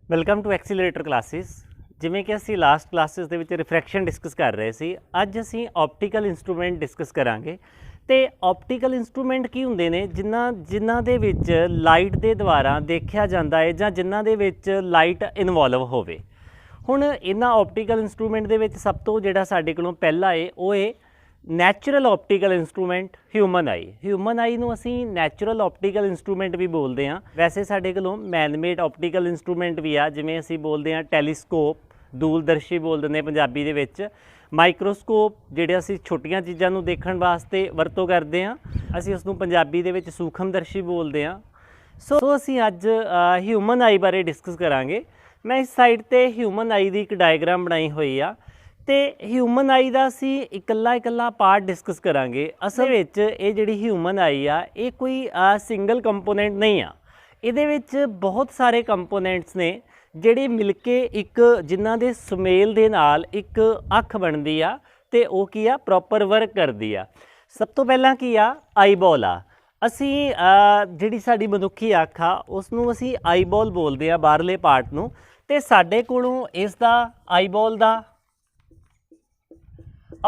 Welcome to ਐਕਸੀਲਰੇਟਰ classes. ਜਿਵੇਂ ਕਿ ਅਸੀਂ ਲਾਸਟ ਕਲਾਸਿਸ ਦੇ ਵਿੱਚ ਰਿਫਰੈਕਸ਼ਨ ਡਿਸਕਸ ਕਰ ਰਹੇ ਸੀ, ਅੱਜ ਅਸੀਂ ਆਪਟੀਕਲ ਇੰਸਟਰੂਮੈਂਟ ਡਿਸਕਸ ਕਰਾਂਗੇ। ਤੇ ਆਪਟੀਕਲ ਇੰਸਟਰੂਮੈਂਟ ਕੀ ਹੁੰਦੇ ਨੇ, ਜਿਨ੍ਹਾਂ ਦੇ ਵਿੱਚ ਲਾਈਟ ਦੇ ਦੁਆਰਾ ਦੇਖਿਆ ਜਾਂਦਾ ਹੈ ਜਾਂ ਜਿਨ੍ਹਾਂ ਦੇ ਵਿੱਚ ਲਾਈਟ ਇਨਵੋਲਵ ਹੋਵੇ। ਹੁਣ ਇਹਨਾਂ ਆਪਟੀਕਲ ਇੰਸਟਰੂਮੈਂਟ ਦੇ ਵਿੱਚ ਸਭ ਤੋਂ ਜਿਹੜਾ ਸਾਡੇ ਕੋਲੋਂ ਪਹਿਲਾ ਹੈ ਉਹ ਹੈ ਨੈਚੁਰਲ ਆਪਟੀਕਲ ਇੰਸਟਰੂਮੈਂਟ ਹਿਊਮਨ ਆਈ। ਹਿਊਮਨ ਆਈ ਨੂੰ ਅਸੀਂ ਨੈਚੁਰਲ ਆਪਟੀਕਲ ਇੰਸਟਰੂਮੈਂਟ ਵੀ ਬੋਲਦੇ ਹਾਂ। ਵੈਸੇ ਸਾਡੇ ਕੋਲੋਂ ਮੈਨਮੇਡ ਆਪਟੀਕਲ ਇੰਸਟਰੂਮੈਂਟ ਵੀ ਆ, ਜਿਵੇਂ ਅਸੀਂ ਬੋਲਦੇ ਹਾਂ ਟੈਲੀਸਕੋਪ, ਦੂਰਦਰਸ਼ੀ ਬੋਲ ਦਿੰਦੇ ਪੰਜਾਬੀ ਦੇ ਵਿੱਚ, ਮਾਈਕਰੋਸਕੋਪ ਜਿਹੜੇ ਅਸੀਂ ਛੋਟੀਆਂ ਚੀਜ਼ਾਂ ਨੂੰ ਦੇਖਣ ਵਾਸਤੇ ਵਰਤੋਂ ਕਰਦੇ ਹਾਂ, ਅਸੀਂ ਉਸ ਨੂੰ ਪੰਜਾਬੀ ਦੇ ਵਿੱਚ ਸੂਖਮਦਰਸ਼ੀ ਬੋਲਦੇ ਹਾਂ। ਸੋ ਅਸੀਂ ਅੱਜ ਹਿਊਮਨ ਆਈ ਬਾਰੇ ਡਿਸਕਸ ਕਰਾਂਗੇ। ਮੈਂ ਇਸ ਸਾਈਡ 'ਤੇ ਹਿਊਮਨ ਆਈ ਦੀ ਇੱਕ ਡਾਇਗਰਾਮ ਬਣਾਈ ਹੋਈ ਆ ਤੇ ਹਿਊਮਨ ਆਈ ਦਾ ਅਸੀਂ ਇਕੱਲਾ ਪਾਰਟ ਡਿਸਕਸ ਕਰਾਂਗੇ। ਅਸਲ ਵਿੱਚ ਇਹ ਜਿਹੜੀ ਹਿਊਮਨ ਆਈ ਆ ਇਹ ਕੋਈ ਸਿੰਗਲ ਕੰਪੋਨੈਂਟ ਨਹੀਂ ਆ, ਇਹਦੇ ਵਿੱਚ ਬਹੁਤ ਸਾਰੇ ਕੰਪੋਨੈਂਟਸ ਨੇ ਜਿਹੜੇ ਮਿਲ ਕੇ ਇੱਕ ਜਿਨ੍ਹਾਂ ਦੇ ਸੁਮੇਲ ਦੇ ਨਾਲ ਇੱਕ ਅੱਖ ਬਣਦੀ ਆ ਤੇ ਉਹ ਕੀ ਆ, ਪ੍ਰੋਪਰ ਵਰਕ ਕਰਦੀ ਆ। ਸਭ ਤੋਂ ਪਹਿਲਾਂ ਕੀ ਆ, ਆਈਬੋਲ ਆ। ਅਸੀਂ ਜਿਹੜੀ ਸਾਡੀ ਮਨੁੱਖੀ ਅੱਖ ਆ ਉਸ ਨੂੰ ਅਸੀਂ ਆਈਬੋਲ ਬੋਲਦੇ ਆ, ਬਾਹਰਲੇ ਪਾਰਟ ਨੂੰ। ਤੇ ਸਾਡੇ ਕੋਲੋਂ ਇਸ ਦਾ ਆਈਬੋਲ ਦਾ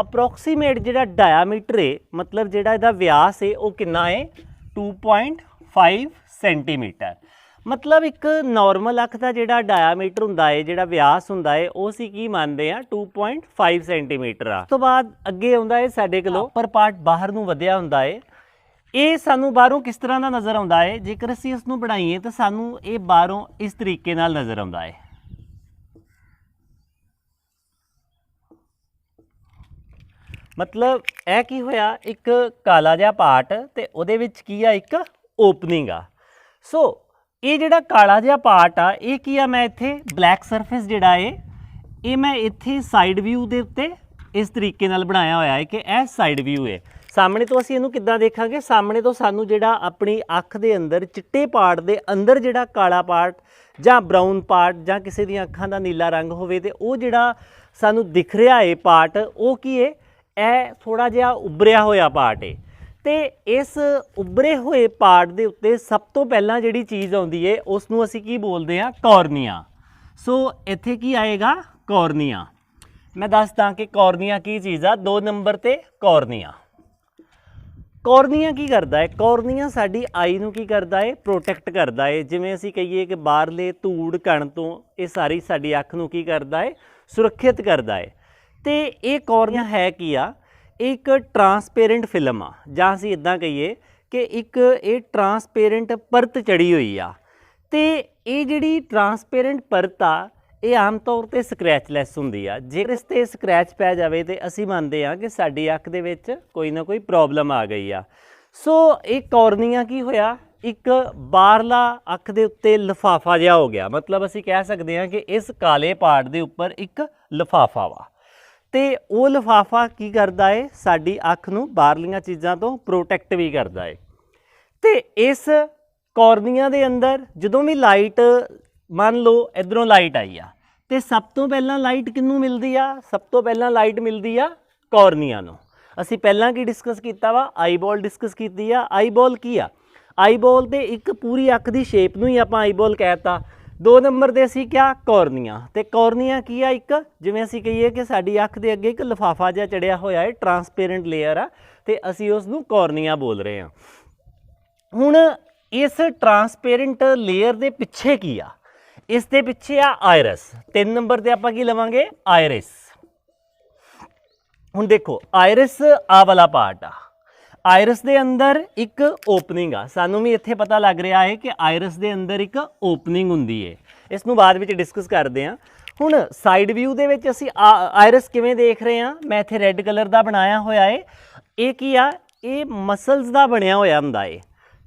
ਅਪਰੋਕਸੀਮੇਟ ਜਿਹੜਾ ਡਾਇਆਮੀਟਰ ਹੈ, ਮਤਲਬ ਜਿਹੜਾ ਇਹਦਾ ਵਿਆਸ ਹੈ ਉਹ ਕਿੰਨਾ ਹੈ, 2.5 ਸੈਂਟੀਮੀਟਰ। ਮਤਲਬ ਇੱਕ ਨਾਰਮਲ ਅੱਖ ਦਾ ਜਿਹੜਾ ਡਾਇਆਮੀਟਰ ਹੁੰਦਾ ਹੈ, ਜਿਹੜਾ ਵਿਆਸ ਹੁੰਦਾ ਹੈ, ਉਹ ਅਸੀਂ ਕੀ ਮੰਨਦੇ ਹਾਂ, 2.5 ਸੈਂਟੀਮੀਟਰ ਆ। ਉਸ ਤੋਂ ਬਾਅਦ ਅੱਗੇ ਆਉਂਦਾ ਹੈ ਸਾਡੇ ਕੋਲੋਂ ਅਪਰ ਪਾਰਟ ਬਾਹਰ ਨੂੰ ਵਧਿਆ ਹੁੰਦਾ ਹੈ। ਇਹ ਸਾਨੂੰ ਬਾਹਰੋਂ ਕਿਸ ਤਰ੍ਹਾਂ ਦਾ ਨਜ਼ਰ ਆਉਂਦਾ ਹੈ, ਜੇਕਰ ਅਸੀਂ ਇਸ ਨੂੰ ਬਣਾਈਏ ਤਾਂ ਸਾਨੂੰ ਇਹ ਬਾਹਰੋਂ ਇਸ ਤਰੀਕੇ ਨਾਲ ਨਜ਼ਰ ਆਉਂਦਾ ਹੈ। ਮਤਲਬ ਇਹ ਕੀ ਹੋਇਆ, ਇੱਕ ਕਾਲਾ ਜਿਹਾ ਪਾਰਟ ਤੇ ਉਹਦੇ ਵਿੱਚ ਕੀ ਆ, ਇੱਕ ਓਪਨਿੰਗ ਆ। ਸੋ ਇਹ ਜਿਹੜਾ ਕਾਲਾ ਜਿਹਾ ਪਾਰਟ ਆ ਇਹ ਕੀ ਆ, ਮੈਂ ਇੱਥੇ ਬਲੈਕ ਸਰਫੇਸ ਜਿਹੜਾ ਹੈ ਇਹ ਮੈਂ ਇੱਥੇ ਸਾਈਡ ਵਿਊ ਦੇ ਉੱਤੇ ਇਸ ਤਰੀਕੇ ਨਾਲ ਬਣਾਇਆ ਹੋਇਆ ਹੈ ਕਿ ਇਹ ਸਾਈਡ ਵਿਊ ਹੈ। ਸਾਹਮਣੇ ਤੋਂ ਅਸੀਂ ਇਹਨੂੰ ਕਿੱਦਾਂ ਦੇਖਾਂਗੇ, ਸਾਹਮਣੇ ਤੋਂ ਸਾਨੂੰ ਜਿਹੜਾ ਆਪਣੀ ਅੱਖ ਦੇ ਅੰਦਰ ਚਿੱਟੇ ਪਾਰਟ ਦੇ ਅੰਦਰ ਜਿਹੜਾ ਕਾਲਾ ਪਾਰਟ ਜਾਂ ਬਰਾਊਨ ਪਾਰਟ ਜਾਂ ਕਿਸੇ ਦੀਆਂ ਅੱਖਾਂ ਦਾ ਨੀਲਾ ਰੰਗ ਹੋਵੇ ਤੇ ਉਹ ਜਿਹੜਾ ਸਾਨੂੰ ਦਿਖ ਰਿਹਾ ਹੈ ਪਾਰਟ, ਉਹ ਕੀ ਹੈ, ਇਹ ਥੋੜ੍ਹਾ ਜਿਹਾ ਉੱਭਰਿਆ ਹੋਇਆ ਪਾਰਟ ਹੈ। ਤੇ ਇਸ ਉੱਭਰੇ ਹੋਏ ਪਾਰਟ ਦੇ ਉੱਤੇ ਸਭ ਤੋਂ ਪਹਿਲਾਂ ਜਿਹੜੀ ਚੀਜ਼ ਆਉਂਦੀ ਹੈ ਉਸ ਨੂੰ ਅਸੀਂ ਕੀ ਬੋਲਦੇ ਹਾਂ, ਕੋਰਨੀਆ। ਸੋ ਇੱਥੇ ਕੀ ਆਏਗਾ, ਕੋਰਨੀਆ। ਮੈਂ ਦੱਸਦਾ ਕਿ ਕੋਰਨੀਆ ਕੀ ਚੀਜ਼ ਆ। 2 ਨੰਬਰ ਤੇ ਕੋਰਨੀਆ। ਕੋਰਨੀਆ ਕੀ ਕਰਦਾ ਹੈ, ਕੋਰਨੀਆ ਸਾਡੀ ਆਈ ਨੂੰ ਕੀ ਕਰਦਾ ਹੈ, ਪ੍ਰੋਟੈਕਟ ਕਰਦਾ ਹੈ। ਜਿਵੇਂ ਅਸੀਂ ਕਹੀਏ ਕਿ ਬਾਹਰਲੇ ਧੂੜ ਕਣ ਤੋਂ ਇਹ ਸਾਰੀ ਸਾਡੀ ਅੱਖ ਨੂੰ ਕੀ ਕਰਦਾ ਹੈ, ਸੁਰੱਖਿਅਤ ਕਰਦਾ ਹੈ। ਤੇ ਇਹ ਕੋਰਨੀਆ ਹੈ ਕੀ ਆ, ਇੱਕ ਟਰਾਂਸਪੇਰੈਂਟ ਫਿਲਮ ਆ, ਜਾਂ ਅਸੀਂ ਇੱਦਾਂ ਕਹੀਏ ਕਿ ਇੱਕ ਇਹ ਟਰਾਂਸਪੇਰੈਂਟ ਪਰਤ ਚੜੀ ਹੋਈ ਆ। ਤੇ ਇਹ ਜਿਹੜੀ ਟਰਾਂਸਪੇਰੈਂਟ ਪਰਤ ਆ ਇਹ ਆਮ ਤੌਰ 'ਤੇ ਸਕ੍ਰੈਚਲੈਸ ਹੁੰਦੀ ਆ। ਜੇਕਰ ਇਸ 'ਤੇ ਸਕ੍ਰੈਚ ਪੈ ਜਾਵੇ ਤਾਂ ਅਸੀਂ ਮੰਨਦੇ ਹਾਂ ਕਿ ਸਾਡੀ ਅੱਖ ਦੇ ਵਿੱਚ ਕੋਈ ਨਾ ਕੋਈ ਪ੍ਰੋਬਲਮ ਆ ਗਈ ਆ। ਸੋ ਇਹ ਕੋਰਨੀਆ ਕੀ ਹੋਇਆ, ਇੱਕ ਬਾਹਰਲਾ ਅੱਖ ਦੇ ਉੱਤੇ ਲਿਫਾਫਾ ਜਿਹਾ ਹੋ ਗਿਆ। ਮਤਲਬ ਅਸੀਂ ਕਹਿ ਸਕਦੇ ਹਾਂ ਕਿ ਇਸ ਕਾਲੇ ਪਾਰਟ ਦੇ ਉੱਪਰ ਇੱਕ ਲਿਫਾਫਾ ਵਾ ਤੇ ਉਹ ਲਿਫਾਫਾ ਕੀ ਕਰਦਾ ਹੈ, ਸਾਡੀ ਅੱਖ ਨੂੰ ਬਾਹਰਲੀਆਂ ਚੀਜ਼ਾਂ ਤੋਂ ਪ੍ਰੋਟੈਕਟ ਵੀ ਕਰਦਾ ਹੈ। ਤੇ ਇਸ ਕੋਰਨੀਆ ਦੇ ਅੰਦਰ ਜਦੋਂ ਵੀ ਲਾਈਟ, ਮੰਨ ਲਓ ਇੱਧਰੋਂ ਲਾਈਟ ਆਈ ਆ ਤੇ ਸਭ ਤੋਂ ਪਹਿਲਾਂ ਲਾਈਟ ਕਿਹਨੂੰ ਮਿਲਦੀ ਆ, ਸਭ ਤੋਂ ਪਹਿਲਾਂ ਲਾਈਟ ਮਿਲਦੀ ਆ ਕੋਰਨੀਆ ਨੂੰ। ਅਸੀਂ ਪਹਿਲਾਂ ਕੀ ਡਿਸਕਸ ਕੀਤਾ ਵਾ, ਆਈਬੋਲ ਡਿਸਕਸ ਕੀਤੀ ਆ। ਆਈਬੋਲ ਕੀ ਆ, ਆਈਬੋਲ ਤੇ ਇੱਕ ਪੂਰੀ ਅੱਖ ਦੀ ਸ਼ੇਪ ਨੂੰ ਹੀ ਆਪਾਂ ਆਈਬੋਲ ਕਹਿਤਾ। 2 ਨੰਬਰ 'ਤੇ ਅਸੀਂ ਕਿਹਾ ਕੋਰਨੀਆ। ਤੇ ਕੋਰਨੀਆ ਕੀ ਆ, ਇੱਕ ਜਿਵੇਂ ਅਸੀਂ ਕਹੀਏ ਕਿ ਸਾਡੀ ਅੱਖ ਦੇ ਅੱਗੇ ਇੱਕ ਲਿਫਾਫਾ ਜਿਹਾ ਚੜਿਆ ਹੋਇਆ ਹੈ, ਟਰਾਂਸਪੇਰੈਂਟ ਲੇਅਰ ਆ, ਤੇ ਅਸੀਂ ਉਸ ਨੂੰ ਕੋਰਨੀਆ ਬੋਲ ਰਹੇ ਹਾਂ। ਹੁਣ ਇਸ ਟਰਾਂਸਪੇਰੈਂਟ ਲੇਅਰ ਦੇ ਪਿੱਛੇ ਕੀ ਆ, ਇਸ ਦੇ ਪਿੱਛੇ ਆ ਆਇਰਸ। 3 ਨੰਬਰ 'ਤੇ ਆਪਾਂ ਕੀ ਲਵਾਂਗੇ, ਆਇਰਿਸ। ਹੁਣ ਦੇਖੋ ਆਇਰਿਸ ਆ ਵਾਲਾ ਪਾਰਟ ਆ, ਆਇਰਸ ਦੇ ਅੰਦਰ ਇੱਕ ਓਪਨਿੰਗ ਆ। ਸਾਨੂੰ ਵੀ ਇੱਥੇ ਪਤਾ ਲੱਗ ਰਿਹਾ ਹੈ ਕਿ ਆਇਰਸ ਦੇ ਅੰਦਰ ਇੱਕ ਓਪਨਿੰਗ ਹੁੰਦੀ ਹੈ। ਇਸ ਨੂੰ ਬਾਅਦ ਵਿੱਚ ਡਿਸਕਸ ਕਰਦੇ ਹਾਂ। ਹੁਣ ਸਾਈਡ ਵਿਊ ਦੇ ਵਿੱਚ ਅਸੀਂ ਆਇਰਸ ਕਿਵੇਂ ਦੇਖ ਰਹੇ ਹਾਂ, ਮੈਂ ਇੱਥੇ ਰੈੱਡ ਕਲਰ ਦਾ ਬਣਾਇਆ ਹੋਇਆ ਹੈ। ਇਹ ਕੀ ਆ, ਇਹ ਮਸਲਸ ਦਾ ਬਣਿਆ ਹੋਇਆ ਹੁੰਦਾ ਹੈ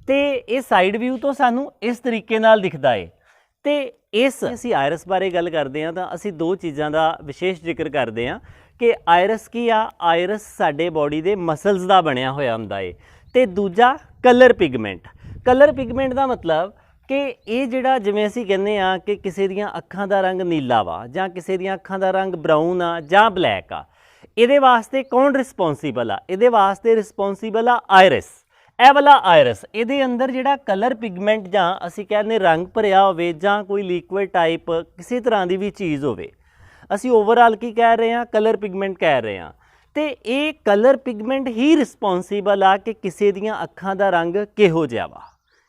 ਤੇ ਇਹ ਸਾਈਡ ਵਿਊ ਤੋਂ ਸਾਨੂੰ ਇਸ ਤਰੀਕੇ ਨਾਲ ਦਿਖਦਾ ਹੈ। ਤੇ ਇਸ ਅਸੀਂ ਆਇਰਸ ਬਾਰੇ ਗੱਲ ਕਰਦੇ ਹਾਂ ਤਾਂ ਅਸੀਂ 2 ਚੀਜ਼ਾਂ ਦਾ ਵਿਸ਼ੇਸ਼ ਜ਼ਿਕਰ ਕਰਦੇ ਹਾਂ ਕਿ ਆਇਰਸ ਕੀ ਆ, ਆਇਰਸ ਸਾਡੇ ਬੋਡੀ ਦੇ ਮਸਲਸ ਦਾ ਬਣਿਆ ਹੋਇਆ ਹੁੰਦਾ ਹੈ। ਤੇ ਦੂਜਾ ਕਲਰ ਪਿਗਮੈਂਟ। ਕਲਰ ਪਿਗਮੈਂਟ ਦਾ ਮਤਲਬ ਕਿ ਇਹ ਜਿਹੜਾ, ਜਿਵੇਂ ਅਸੀਂ ਕਹਿੰਦੇ ਆ ਕਿ ਕਿਸੇ ਦੀਆਂ ਅੱਖਾਂ ਦਾ ਰੰਗ ਨੀਲਾ ਵਾ ਜਾਂ ਕਿਸੇ ਦੀਆਂ ਅੱਖਾਂ ਦਾ ਰੰਗ ਬਰਾਊਨ ਆ ਜਾਂ ਬਲੈਕ ਆ, ਇਹਦੇ ਵਾਸਤੇ ਕੌਣ ਰਿਸਪੌਂਸੀਬਲ ਆ, ਇਹਦੇ ਵਾਸਤੇ ਰਿਸਪੌਂਸੀਬਲ ਆ ਆਇਰਸ। ਇਹ ਵਾਲਾ ਆਇਰਸ ਇਹਦੇ ਅੰਦਰ ਜਿਹੜਾ ਕਲਰ ਪਿਗਮੈਂਟ ਜਾਂ ਅਸੀਂ ਕਹਿੰਦੇ ਰੰਗ ਭਰਿਆ ਹੋਵੇ ਜਾਂ ਕੋਈ ਲਿਕੁਇਡ ਟਾਈਪ ਕਿਸੇ ਤਰ੍ਹਾਂ ਦੀ ਵੀ ਚੀਜ਼ ਹੋਵੇ, ਅਸੀਂ ਓਵਰਆਲ ਕੀ ਕਹਿ ਰਹੇ ਹਾਂ, ਕਲਰ ਪਿਗਮੈਂਟ ਕਹਿ ਰਹੇ ਹਾਂ। ਤੇ ਇਹ ਕਲਰ ਪਿਗਮੈਂਟ ਹੀ ਰਿਸਪੌਂਸੀਬਲ ਆ ਕਿ ਕਿਸੇ ਦੀਆਂ ਅੱਖਾਂ ਦਾ ਰੰਗ ਕਿਹੋ ਜਿਹਾ ਵਾ,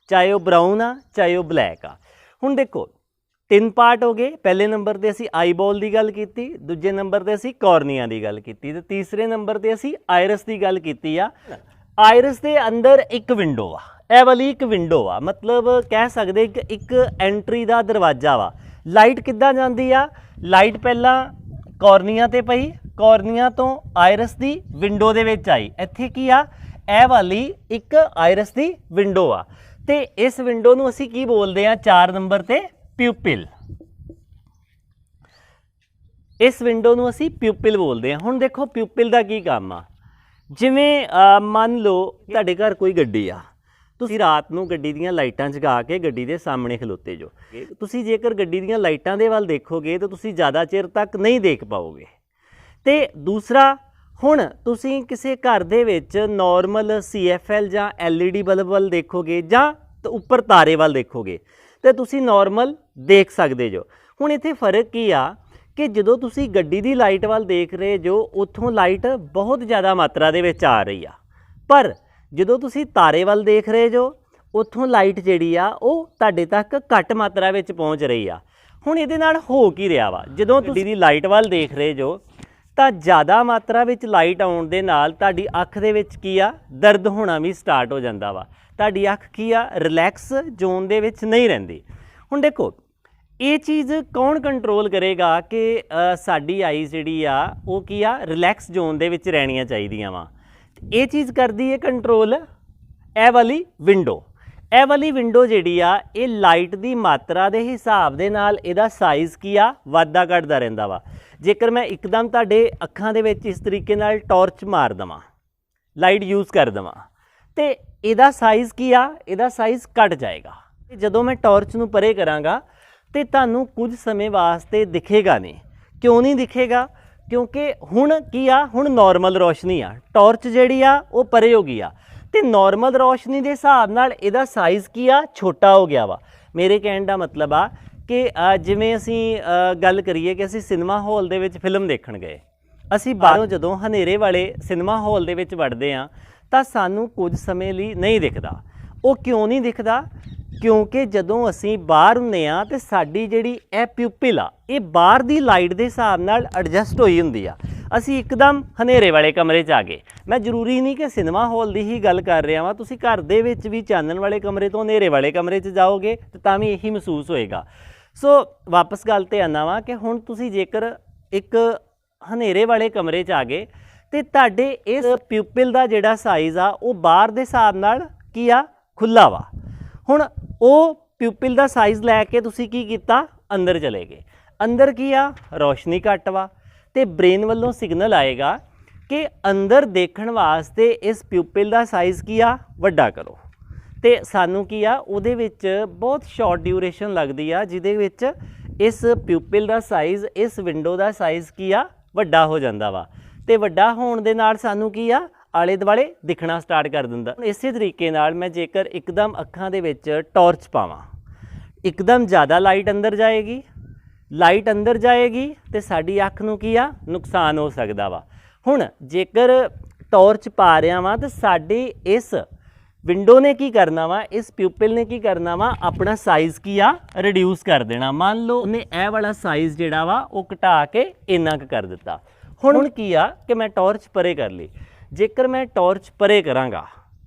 ਚਾਹੇ ਉਹ ਬਰਾਊਨ ਆ ਚਾਹੇ ਉਹ ਬਲੈਕ ਆ। ਹੁਣ ਦੇਖੋ 3 ਪਾਰਟ ਹੋ ਗਏ। ਪਹਿਲੇ ਨੰਬਰ ਤੇ ਅਸੀਂ ਆਈਬॉल ਦੀ ਗੱਲ ਕੀਤੀ, ਦੂਜੇ ਨੰਬਰ ਤੇ ਅਸੀਂ ਕੋਰਨੀਆ ਦੀ ਗੱਲ ਕੀਤੀ ਤੇ ਤੀਸਰੇ ਨੰਬਰ ਤੇ ਅਸੀਂ ਆਇਰਸ ਦੀ ਗੱਲ ਕੀਤੀ ਆ। ਆਇਰਸ ਦੇ ਅੰਦਰ ਇੱਕ ਵਿੰਡੋ ਆ, ਇਹ ਵਾਲੀ ਇੱਕ ਵਿੰਡੋ ਆ, ਮਤਲਬ ਕਹਿ ਸਕਦੇ ਇੱਕ ਐਂਟਰੀ ਦਾ ਦਰਵਾਜ਼ਾ ਵਾ। ਲਾਈਟ ਕਿੱਦਾਂ ਜਾਂਦੀ ਆ, ਲਾਈਟ ਪਹਿਲਾਂ ਕੋਰਨੀਆ ਤੇ ਪਈ, ਕੋਰਨੀਆ ਤੋਂ ਆਇਰਸ ਦੀ ਵਿੰਡੋ ਦੇ ਵਿੱਚ ਆਈ। ਇੱਥੇ ਕੀ ਆ, ਇਹ ਵਾਲੀ ਇੱਕ ਆਇਰਸ ਦੀ ਵਿੰਡੋ ਆ ਤੇ ਇਸ ਵਿੰਡੋ ਨੂੰ ਅਸੀਂ ਕੀ ਬੋਲਦੇ ਆ 4 ਨੰਬਰ ਤੇ ਪਿਊਪਿਲ। ਇਸ ਵਿੰਡੋ ਨੂੰ ਅਸੀਂ ਪਿਊਪਿਲ ਬੋਲਦੇ ਆ। ਹੁਣ ਦੇਖੋ ਪਿਊਪਿਲ ਦਾ ਕੀ ਕੰਮ ਆ। ਜਿਵੇਂ ਮੰਨ ਲਓ ਤੁਹਾਡੇ ਘਰ ਕੋਈ ਗੱਡੀ ਆ, ਤੁਸੀਂ ਰਾਤ ਨੂੰ ਗੱਡੀ ਦੀਆਂ ਲਾਈਟਾਂ ਜਗਾ ਕੇ ਗੱਡੀ ਦੇ ਸਾਹਮਣੇ ਖਲੋਤੇ ਜੋ, ਤੁਸੀਂ ਜੇਕਰ ਗੱਡੀ ਦੀਆਂ ਲਾਈਟਾਂ ਦੇ ਵੱਲ ਦੇਖੋਗੇ ਤਾਂ ਤੁਸੀਂ ਜ਼ਿਆਦਾ ਚਿਰ ਤੱਕ ਨਹੀਂ ਦੇਖ ਪਾਓਗੇ। ਤੇ ਦੂਸਰਾ, ਹੁਣ ਤੁਸੀਂ ਕਿਸੇ ਘਰ ਦੇ ਵਿੱਚ ਨਾਰਮਲ CFL ਜਾਂ LED ਬਲਬ ਵੱਲ ਦੇਖੋਗੇ ਜਾਂ ਉੱਪਰ ਤਾਰੇ ਵੱਲ ਦੇਖੋਗੇ ਤੇ ਤੁਸੀਂ ਨਾਰਮਲ ਦੇਖ ਸਕਦੇ ਜੋ। ਹੁਣ ਇੱਥੇ ਫਰਕ ਕੀ ਆ ਕਿ ਜਦੋਂ ਤੁਸੀਂ ਗੱਡੀ ਦੀ ਲਾਈਟ ਵੱਲ ਦੇਖ ਰਹੇ ਜੋ, ਉੱਥੋਂ ਲਾਈਟ ਬਹੁਤ ਜ਼ਿਆਦਾ ਮਾਤਰਾ ਦੇ ਵਿੱਚ ਆ ਰਹੀ ਆ, ਪਰ ਜਦੋਂ ਤੁਸੀਂ ਤਾਰੇ ਵੱਲ ਦੇਖ ਰਹੇ ਜੋ, ਉੱਥੋਂ ਲਾਈਟ ਜਿਹੜੀ ਆ ਉਹ ਤੁਹਾਡੇ ਤੱਕ ਘੱਟ ਮਾਤਰਾ ਵਿੱਚ ਪਹੁੰਚ ਰਹੀ ਆ। ਹੁਣ ਇਹਦੇ ਨਾਲ ਹੋ ਕੀ ਰਿਹਾ ਵਾ, ਜਦੋਂ ਤੁਸੀਂ ਦੀ ਲਾਈਟ ਵੱਲ ਦੇਖ ਰਹੇ ਜੋ ਤਾਂ ਜ਼ਿਆਦਾ ਮਾਤਰਾ ਵਿੱਚ ਲਾਈਟ ਆਉਣ ਦੇ ਨਾਲ ਤੁਹਾਡੀ ਅੱਖ ਦੇ ਵਿੱਚ ਕੀ ਆ, ਦਰਦ ਹੋਣਾ ਵੀ ਸਟਾਰਟ ਹੋ ਜਾਂਦਾ ਵਾ। ਤੁਹਾਡੀ ਅੱਖ ਕੀ ਆ, ਰਿਲੈਕਸ ਜ਼ੋਨ ਦੇ ਵਿੱਚ ਨਹੀਂ ਰਹਿੰਦੀ। ਹੁਣ ਦੇਖੋ ਇਹ ਚੀਜ਼ ਕੌਣ ਕੰਟਰੋਲ ਕਰੇਗਾ ਕਿ ਸਾਡੀ ਆਈਜ਼ ਜਿਹੜੀ ਆ ਉਹ ਕੀ ਆ, ਰਿਲੈਕਸ ਜ਼ੋਨ ਦੇ ਵਿੱਚ ਰਹਿਣੀਆਂ ਚਾਹੀਦੀਆਂ ਵਾ। ਇਹ ਚੀਜ਼ ਕਰਦੀ ਹੈ ਕੰਟਰੋਲ ਇਹ ਵਾਲੀ ਵਿੰਡੋ। ਇਹ ਵਾਲੀ ਵਿੰਡੋ ਜਿਹੜੀ ਆ ਇਹ ਲਾਈਟ ਦੀ ਮਾਤਰਾ ਦੇ ਹਿਸਾਬ ਦੇ ਨਾਲ ਇਹਦਾ ਸਾਈਜ਼ ਕੀ ਆ, ਵਾਧਾ ਘਟਦਾ ਰਹਿੰਦਾ ਵਾ। ਜੇਕਰ ਮੈਂ ਇੱਕਦਮ ਤੁਹਾਡੇ ਅੱਖਾਂ ਦੇ ਵਿੱਚ ਇਸ ਤਰੀਕੇ ਨਾਲ ਟਾਰਚ ਮਾਰ ਦੇਵਾਂ, ਲਾਈਟ ਯੂਜ਼ ਕਰ ਦੇਵਾਂ, ਤੇ ਇਹਦਾ ਸਾਈਜ਼ ਕੀ ਆ, ਇਹਦਾ ਸਾਈਜ਼ ਘਟ ਜਾਏਗਾ। ਜਦੋਂ ਮੈਂ ਟਾਰਚ ਨੂੰ ਪਰੇ ਕਰਾਂਗਾ ਤੇ ਤੁਹਾਨੂੰ ਕੁਝ ਸਮੇਂ ਵਾਸਤੇ ਦਿਖੇਗਾ ਨਹੀਂ। ਕਿਉਂ ਨਹੀਂ ਦਿਖੇਗਾ, ਕਿਉਂਕਿ ਹੁਣ ਕੀ ਆ, ਹੁਣ ਨਾਰਮਲ ਰੋਸ਼ਨੀ ਆ, ਟਾਰਚ ਜਿਹੜੀ ਆ ਉਹ ਪਰੇ ਹੋ ਗਈ ਆ ਤੇ ਨਾਰਮਲ ਰੋਸ਼ਨੀ ਦੇ ਹਿਸਾਬ ਨਾਲ ਇਹਦਾ ਸਾਈਜ਼ ਕੀ ਆ, ਛੋਟਾ ਹੋ ਗਿਆ ਵਾ। ਮੇਰੇ ਕਹਿਣ ਦਾ ਮਤਲਬ ਆ ਕਿ ਜਿਵੇਂ ਅਸੀਂ ਗੱਲ ਕਰੀਏ ਕਿ ਅਸੀਂ ਸਿਨੇਮਾ ਹਾਲ ਦੇ ਵਿੱਚ ਫਿਲਮ ਦੇਖਣ ਗਏ, ਅਸੀਂ ਬਾਹਰੋਂ ਜਦੋਂ ਹਨੇਰੇ ਵਾਲੇ ਸਿਨੇਮਾ ਹਾਲ ਦੇ ਵਿੱਚ ਵੜਦੇ ਹਾਂ ਤਾਂ ਸਾਨੂੰ ਕੁਝ ਸਮੇਂ ਲਈ ਨਹੀਂ ਦਿਖਦਾ। ਉਹ ਕਿਉਂ ਨਹੀਂ ਦਿਖਦਾ, ਕਿਉਂਕਿ ਜਦੋਂ ਅਸੀਂ ਬਾਹਰ ਹੁੰਦੇ ਹਾਂ ਤੇ ਸਾਡੀ ਜਿਹੜੀ ਇਹ ਪਿਊਪਿਲ ਆ ਇਹ ਬਾਹਰ ਦੀ ਲਾਈਟ ਦੇ ਹਿਸਾਬ ਨਾਲ ਐਡਜਸਟ ਹੋਈ ਹੁੰਦੀ ਆ। ਅਸੀਂ ਇੱਕਦਮ ਹਨੇਰੇ ਵਾਲੇ ਕਮਰੇ 'ਚ ਆ ਗਏ। ਮੈਂ ਜ਼ਰੂਰੀ ਨਹੀਂ ਕਿ ਸਿਨੇਮਾ ਹਾਲ ਦੀ ਹੀ ਗੱਲ ਕਰ ਰਿਹਾ ਵਾਂ, ਤੁਸੀਂ ਘਰ ਦੇ ਵਿੱਚ ਵੀ ਚਾਨਣ ਵਾਲੇ ਕਮਰੇ ਤੋਂ ਹਨੇਰੇ ਵਾਲੇ ਕਮਰੇ 'ਚ ਜਾਓਗੇ ਤੇ ਤਾਂ ਵੀ ਇਹੀ ਮਹਿਸੂਸ ਹੋਏਗਾ। ਸੋ ਵਾਪਸ ਗੱਲ ਤੇ ਆਉਣਾ ਵਾ ਕਿ ਹੁਣ ਤੁਸੀਂ ਜੇਕਰ ਇੱਕ ਹਨੇਰੇ ਵਾਲੇ ਕਮਰੇ 'ਚ ਆ ਗਏ ਤੇ ਤੁਹਾਡੇ ਇਸ ਪਿਊਪਿਲ ਦਾ ਜਿਹੜਾ ਸਾਈਜ਼ ਆ ਉਹ ਬਾਹਰ ਦੇ ਹਿਸਾਬ ਨਾਲ ਕੀ ਆ, ਖੁੱਲਾ ਵਾ। ਹੁਣ ਉਹ ਪਿਊਪਿਲ ਦਾ ਸਾਈਜ਼ ਲੈ ਕੇ ਤੁਸੀਂ ਕੀ ਕੀਤਾ, ਅੰਦਰ ਚਲੇ ਗਏ। ਅੰਦਰ ਕੀ ਆ, ਰੋਸ਼ਨੀ ਘੱਟ ਵਾ ਤੇ ਬ੍ਰੇਨ ਵੱਲੋਂ ਸਿਗਨਲ ਆਏਗਾ ਕਿ ਅੰਦਰ ਦੇਖਣ ਵਾਸਤੇ ਇਸ ਪਿਊਪਿਲ ਦਾ ਸਾਈਜ਼ ਕੀ ਆ, ਵੱਡਾ ਕਰੋ। ਤੇ ਸਾਨੂੰ ਕੀ ਆ, ਉਹਦੇ ਵਿੱਚ ਬਹੁਤ ਸ਼ਾਰਟ ਡਿਊਰੇਸ਼ਨ ਲੱਗਦੀ ਆ ਜਿਹਦੇ ਵਿੱਚ ਇਸ ਪਿਊਪਿਲ ਦਾ ਸਾਈਜ਼, ਇਸ ਵਿੰਡੋ ਦਾ ਸਾਈਜ਼ ਕੀ ਆ, ਵੱਡਾ ਹੋ ਜਾਂਦਾ ਵਾ। ਤੇ ਵੱਡਾ ਹੋਣ ਦੇ ਨਾਲ ਸਾਨੂੰ ਕੀ ਆ, ਆਲੇ ਦੁਆਲੇ ਦਿਖਣਾ ਸਟਾਰਟ ਕਰ ਦਿੰਦਾ। ਇਸੇ ਤਰੀਕੇ ਨਾਲ ਮੈਂ ਜੇਕਰ ਇੱਕਦਮ ਅੱਖਾਂ ਦੇ ਵਿੱਚ ਟਾਰਚ ਪਾਵਾਂ, ਇੱਕਦਮ ਜ਼ਿਆਦਾ ਲਾਈਟ ਅੰਦਰ ਜਾਏਗੀ, ਲਾਈਟ ਅੰਦਰ ਜਾਏਗੀ ਤੇ ਸਾਡੀ ਅੱਖ ਨੂੰ ਕੀ ਆ, ਨੁਕਸਾਨ ਹੋ ਸਕਦਾ ਵਾ। ਹੁਣ ਜੇਕਰ ਟਾਰਚ ਪਾ ਰਿਹਾ ਵਾਂ ਤਾਂ ਸਾਡੀ ਇਸ ਵਿੰਡੋ ਨੇ ਕੀ ਕਰਨਾ ਵਾ, ਇਸ ਪਿਊਪਿਲ ਨੇ ਕੀ ਕਰਨਾ ਵਾ, ਆਪਣਾ ਸਾਈਜ਼ ਕੀ ਆ, ਰਿਡਿਊਸ ਕਰ ਦੇਣਾ। ਮੰਨ ਲਓ ਉਹਨੇ ਇਹ ਵਾਲਾ ਸਾਈਜ਼ ਜਿਹੜਾ ਵਾ ਉਹ ਘਟਾ ਕੇ ਇੰਨਾ ਕੁ ਕਰ ਦਿੱਤਾ। ਹੁਣ ਕੀ ਆ ਕਿ ਮੈਂ ਟਾਰਚ ਪਰੇ ਕਰ ਲਈ। ਜੇਕਰ ਮੈਂ ਟਾਰਚ ਪਰੇ ਕਰਾਂਗਾ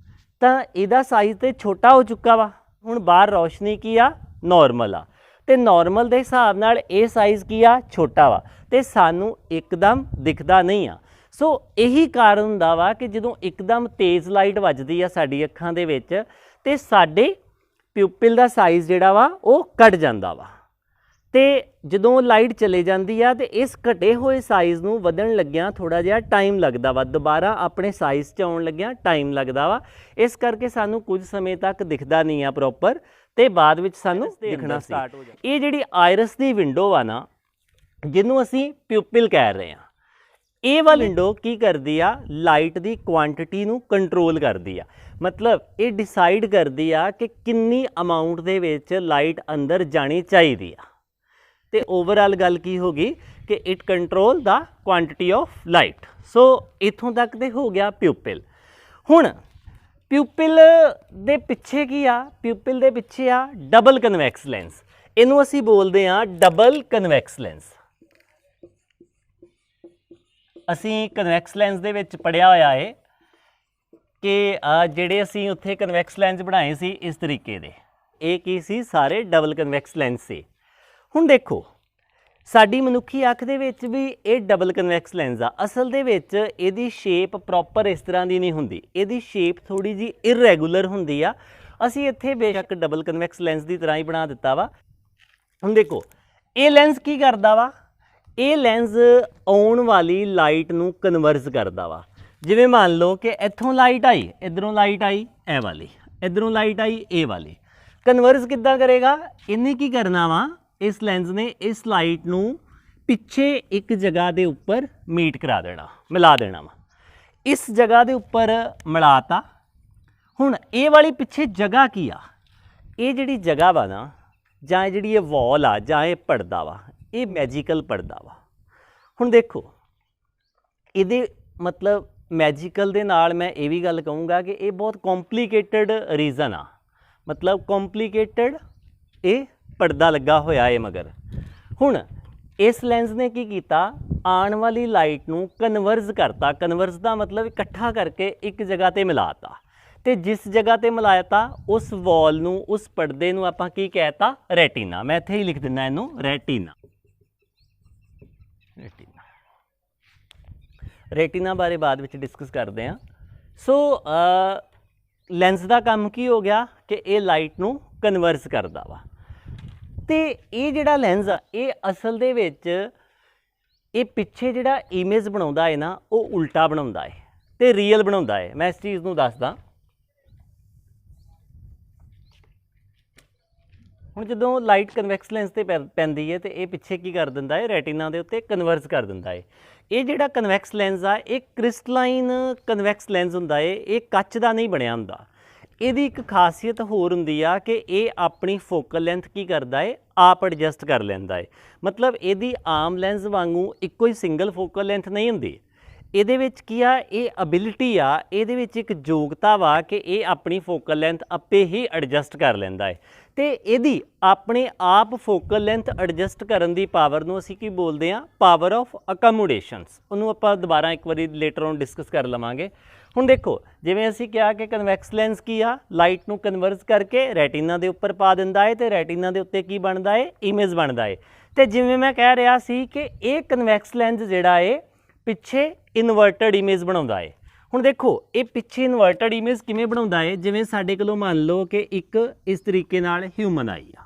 ਤਾਂ ਇਹਦਾ ਸਾਈਜ਼ ਤੇ ਛੋਟਾ ਹੋ ਚੁੱਕਾ ਵਾ। ਹੁਣ ਬਾਹਰ ਰੋਸ਼ਨੀ ਕੀ ਆ, ਨਾਰਮਲ ਆ ਤੇ ਨਾਰਮਲ ਦੇ ਹਿਸਾਬ ਨਾਲ ਇਹ ਸਾਈਜ਼ ਕੀ ਆ, ਛੋਟਾ ਵਾ ਤੇ ਸਾਨੂੰ ਇੱਕਦਮ ਦਿਖਦਾ ਨਹੀਂ ਆ। ਸੋ ਇਹੀ ਕਾਰਨ ਹੁੰਦਾ ਵਾ ਕਿ ਜਦੋਂ ਇੱਕਦਮ ਤੇਜ਼ ਲਾਈਟ ਵੱਜਦੀ ਆ ਸਾਡੀ ਅੱਖਾਂ ਦੇ ਵਿੱਚ ਤੇ ਸਾਡੇ ਪਿਊਪਿਲ ਦਾ ਸਾਈਜ਼ ਜਿਹੜਾ ਵਾ ਉਹ ਘਟ ਜਾਂਦਾ ਵਾ। ਤੇ ਜਦੋਂ ਲਾਈਟ ਚਲੇ ਜਾਂਦੀ ਆ ਤੇ ਇਸ ਘਟੇ ਹੋਏ ਸਾਈਜ਼ ਨੂੰ ਵਧਣ ਲੱਗਿਆਂ ਥੋੜਾ ਜਿਹਾ ਟਾਈਮ ਲੱਗਦਾ ਵਾ, ਦੁਬਾਰਾ ਆਪਣੇ ਸਾਈਜ਼ 'ਚ ਆਉਣ ਲੱਗਿਆਂ ਟਾਈਮ ਲੱਗਦਾ ਵਾ। ਇਸ ਕਰਕੇ ਸਾਨੂੰ ਕੁਝ ਸਮੇਂ ਤੱਕ ਦਿਖਦਾ ਨਹੀਂ ਆ ਪ੍ਰੋਪਰ ਤੇ ਬਾਅਦ ਵਿੱਚ ਸਾਨੂੰ ਦਿਖਣਾ ਸਟਾਰਟ ਹੋ ਜਾਂਦਾ। ਇਹ ਜਿਹੜੀ ਆਇਰਸ ਦੀ ਵਿੰਡੋ ਆ ਨਾ, ਜਿਹਨੂੰ ਅਸੀਂ ਪਿਊਪਿਲ ਕਹਿ ਰਹੇ ਹਾਂ, ਇਹ ਵਾਲੀ ਵਿੰਡੋ ਕੀ ਕਰਦੀ ਆ, ਲਾਈਟ ਦੀ ਕੁਆਂਟੀਟੀ ਨੂੰ ਕੰਟਰੋਲ ਕਰਦੀ ਆ। ਮਤਲਬ ਇਹ ਡਿਸਾਈਡ ਕਰਦੀ ਆ ਕਿ ਕਿੰਨੀ ਅਮਾਊਂਟ ਦੇ ਵਿੱਚ ਲਾਈਟ ਅੰਦਰ ਜਾਣੀ ਚਾਹੀਦੀ ਆ। ਤੇ ਓਵਰਆਲ ਗੱਲ ਕੀ ਹੋ ਗਈ ਕਿ it control the quantity of light. So ਇੱਥੋਂ ਤੱਕ ਤੇ ਹੋ ਗਿਆ ਪਿਊਪਿਲ। ਹੁਣ ਪਿਊਪਿਲ ਦੇ ਪਿੱਛੇ ਕੀ ਆ, ਪਿਊਪਿਲ ਦੇ ਪਿੱਛੇ ਆ ਡਬਲ ਕਨਵੈਕਸ ਲੈਂਸ। ਇਹਨੂੰ ਅਸੀਂ ਬੋਲਦੇ ਆ ਡਬਲ ਕਨਵੈਕਸ ਲੈਂਸ। ਅਸੀਂ ਕਨਵੈਕਸ ਲੈਂਸ ਦੇ ਵਿੱਚ ਪੜ੍ਹਿਆ ਹੋਇਆ ਹੈ ਕਿ ਜਿਹੜੇ ਅਸੀਂ ਉੱਥੇ ਕਨਵੈਕਸ ਲੈਂਸ ਬਣਾਏ ਸੀ ਇਸ ਤਰੀਕੇ ਦੇ, ਇਹ ਕੀ ਸੀ, ਸਾਰੇ ਡਬਲ ਕਨਵੈਕਸ ਲੈਂਸ ਸੀ। ਹੁਣ ਦੇਖੋ ਸਾਡੀ ਮਨੁੱਖੀ ਅੱਖ ਦੇ ਵਿੱਚ ਵੀ ਇਹ ਡਬਲ ਕਨਵੈਕਸ ਲੈਂਸ ਆ। ਅਸਲ ਦੇ ਵਿੱਚ ਇਹਦੀ ਸ਼ੇਪ ਪ੍ਰੋਪਰ ਇਸ ਤਰ੍ਹਾਂ ਦੀ ਨਹੀਂ ਹੁੰਦੀ, ਇਹਦੀ ਸ਼ੇਪ ਥੋੜੀ ਜੀ ਇਰੈਗੂਲਰ ਹੁੰਦੀ ਆ। ਅਸੀਂ ਇੱਥੇ ਬੇਸ਼ੱਕ ਡਬਲ ਕਨਵੈਕਸ ਲੈਂਸ ਦੀ ਤਰ੍ਹਾਂ ਹੀ ਬਣਾ ਦਿੱਤਾ ਵਾ। ਹੁਣ ਦੇਖੋ ਇਹ ਲੈਂਸ ਕੀ ਕਰਦਾ ਵਾ, ਇਹ ਲੈਂਸ ਆਉਣ ਵਾਲੀ ਲਾਈਟ ਨੂੰ ਕਨਵਰਜ ਕਰਦਾ ਵਾ। ਜਿਵੇਂ ਮੰਨ ਲਓ ਕਿ ਇੱਥੋਂ ਲਾਈਟ ਆਈ, ਇੱਧਰੋਂ ਲਾਈਟ ਆਈ ਇਹ ਵਾਲੀ, ਇੱਧਰੋਂ ਲਾਈਟ ਆਈ ਇਹ ਵਾਲੀ। ਕਨਵਰਜ ਕਿੱਦਾਂ ਕਰੇਗਾ, ਇਹਨੇ ਕੀ ਕਰਨਾ ਵਾ, ਇਸ ਲੈਂਸ ਨੇ ਇਸ ਲਾਈਟ ਨੂੰ ਪਿੱਛੇ ਇੱਕ ਜਗ੍ਹਾ ਦੇ ਉੱਪਰ ਮੀਟ ਕਰਾ ਦੇਣਾ, ਮਿਲਾ ਦੇਣਾ ਵਾ। ਇਸ ਜਗ੍ਹਾ ਦੇ ਉੱਪਰ ਮਿਲਾਤਾ। ਹੁਣ ਇਹ ਵਾਲੀ ਪਿੱਛੇ ਜਗ੍ਹਾ ਕੀ ਆ, ਇਹ ਜਿਹੜੀ ਜਗ੍ਹਾ ਵਾ ਨਾ, ਜਾਂ ਜਿਹੜੀ ਇਹ ਵਾਲ ਆ, ਜਾਂ ਇਹ ਪਰਦਾ ਵਾ, ਇਹ ਮੈਜੀਕਲ ਪਰਦਾ ਵਾ। ਹੁਣ ਦੇਖੋ ਇਹਦੇ ਮਤਲਬ ਮੈਜੀਕਲ ਦੇ ਨਾਲ ਮੈਂ ਇਹ ਵੀ ਗੱਲ ਕਹੂੰਗਾ ਕਿ ਇਹ ਬਹੁਤ ਕੰਪਲੀਕੇਟਡ ਰੀਜ਼ਨ ਆ। ਮਤਲਬ ਕੰਪਲੀਕੇਟਡ ਇਹ ਪਰਦਾ ਲੱਗਾ ਹੋਇਆ ਹੈ ਮਗਰ। ਹੁਣ ਇਸ ਲੈਂਸ ਨੇ ਕੀ ਕੀਤਾ, ਆਉਣ ਵਾਲੀ ਲਾਈਟ ਨੂੰ ਕਨਵਰਜ ਕਰਤਾ। ਕਨਵਰਜ ਦਾ ਮਤਲਬ ਇਕੱਠਾ ਕਰਕੇ ਇੱਕ ਜਗ੍ਹਾ ਤੇ ਮਿਲਾਤਾ। ਤੇ ਜਿਸ ਜਗ੍ਹਾ ਤੇ ਮਿਲਾਇਆ ਉਸ ਵਾਲ ਨੂੰ, ਉਸ ਪਰਦੇ ਨੂੰ ਆਪਾਂ ਕੀ ਕਹਿਤਾ, ਰੈਟੀਨਾ। ਮੈਂ ਇੱਥੇ ਹੀ ਲਿਖ ਦਿੰਦਾ ਇਹਨੂੰ, ਰੈਟੀਨਾ। ਰੈਟੀਨਾ ਬਾਰੇ ਬਾਅਦ ਵਿੱਚ ਡਿਸਕਸ ਕਰਦੇ ਹਾਂ। ਸੋ ਲੈਂਸ ਦਾ ਕੰਮ ਕੀ ਹੋ ਗਿਆ ਕਿ ਇਹ ਲਾਈਟ ਨੂੰ ਕਨਵਰਜ ਕਰਦਾ ਵਾ। ਤੇ ਇਹ ਜਿਹੜਾ ਲੈਂਸ ਆ ਇਹ ਅਸਲ ਦੇ ਵਿੱਚ ਇਹ ਪਿੱਛੇ ਜਿਹੜਾ ਇਮੇਜ ਬਣਾਉਂਦਾ ਹੈ ਨਾ, ਉਹ ਉਲਟਾ ਬਣਾਉਂਦਾ ਹੈ ਤੇ ਰੀਅਲ ਬਣਾਉਂਦਾ ਹੈ। ਮੈਂ ਇਸ ਚੀਜ਼ ਨੂੰ ਦੱਸਦਾ। ਹੁਣ ਜਦੋਂ ਲਾਈਟ ਕਨਵੈਕਸ ਲੈਂਸ ਤੇ ਪੈਂਦੀ ਹੈ ਤੇ ਇਹ ਪਿੱਛੇ ਕੀ ਕਰ ਦਿੰਦਾ ਹੈ, ਰੈਟੀਨਾ ਦੇ ਉੱਤੇ ਕਨਵਰਜ ਕਰ ਦਿੰਦਾ ਹੈ। ਇਹ ਜਿਹੜਾ ਕਨਵੈਕਸ ਲੈਂਸ ਆ ਇਹ ਕ੍ਰਿਸਟਲਾਈਨ ਕਨਵੈਕਸ ਲੈਂਸ ਹੁੰਦਾ ਹੈ, ਇਹ ਕੱਚ ਦਾ ਨਹੀਂ ਬਣਿਆ ਹੁੰਦਾ। ਇਹਦੀ ਇੱਕ ਖਾਸੀਅਤ ਹੋਰ ਹੁੰਦੀ ਆ ਕਿ ਇਹ ਆਪਣੀ ਫੋਕਲ ਲੈਂਥ ਕੀ ਕਰਦਾ ਹੈ, ਆਪ ਐਡਜਸਟ ਕਰ ਲੈਂਦਾ ਹੈ। ਮਤਲਬ ਇਹਦੀ ਆਮ ਲੈਂਸ ਵਾਂਗੂ ਇੱਕੋ ਹੀ ਸਿੰਗਲ ਫੋਕਲ ਲੈਂਥ ਨਹੀਂ ਹੁੰਦੀ। ਇਹਦੇ ਵਿੱਚ ਕੀ ਆ, ਇਹ ਅਬਿਲਿਟੀ ਆ, ਇਹਦੇ ਵਿੱਚ ਇੱਕ ਯੋਗਤਾ ਵਾ ਕਿ ਇਹ ਆਪਣੀ ਫੋਕਲ ਲੈਂਥ ਆਪੇ ਹੀ ਐਡਜਸਟ ਕਰ ਲੈਂਦਾ ਹੈ। ਤੇ ਇਹਦੀ ਆਪਣੇ ਆਪ ਫੋਕਲ ਲੈਂਥ ਐਡਜਸਟ ਕਰਨ ਦੀ ਪਾਵਰ ਨੂੰ ਅਸੀਂ ਕੀ ਬੋਲਦੇ ਹਾਂ, ਪਾਵਰ ਆਫ ਅਕਮੋਡੇਸ਼ਨਸ। ਉਹਨੂੰ ਆਪਾਂ ਦੁਬਾਰਾ ਇੱਕ ਵਾਰੀ ਲੇਟਰ ਔਨ ਡਿਸਕਸ ਕਰ ਲਵਾਂਗੇ। ਹੁਣ ਦੇਖੋ ਜਿਵੇਂ ਅਸੀਂ ਕਿਹਾ ਕਿ ਕਨਵੈਕਸ ਲੈਂਸ ਕੀ ਆ, ਲਾਈਟ ਨੂੰ ਕਨਵਰਜ ਕਰਕੇ ਰੈਟੀਨਾ ਦੇ ਉੱਪਰ ਪਾ ਦਿੰਦਾ ਹੈ ਤੇ ਰੈਟੀਨਾ ਦੇ ਉੱਤੇ ਕੀ ਬਣਦਾ ਹੈ, ਇਮੇਜ ਬਣਦਾ ਹੈ। ਤੇ ਜਿਵੇਂ ਮੈਂ ਕਹਿ ਰਿਹਾ ਸੀ ਕਿ ਇਹ ਕਨਵੈਕਸ ਲੈਂਸ ਜਿਹੜਾ ਹੈ ਪਿੱਛੇ ਇਨਵਰਟਡ ਇਮੇਜ ਬਣਾਉਂਦਾ ਹੈ। ਹੁਣ ਦੇਖੋ ਇਹ ਪਿੱਛੇ ਇਨਵਰਟਡ ਇਮੇਜ ਕਿਵੇਂ ਬਣਾਉਂਦਾ ਹੈ, ਜਿਵੇਂ ਸਾਡੇ ਕੋਲੋਂ ਮੰਨ ਲਓ ਕਿ ਇੱਕ ਇਸ ਤਰੀਕੇ ਨਾਲ ਹਿਊਮਨ ਆਈ ਆ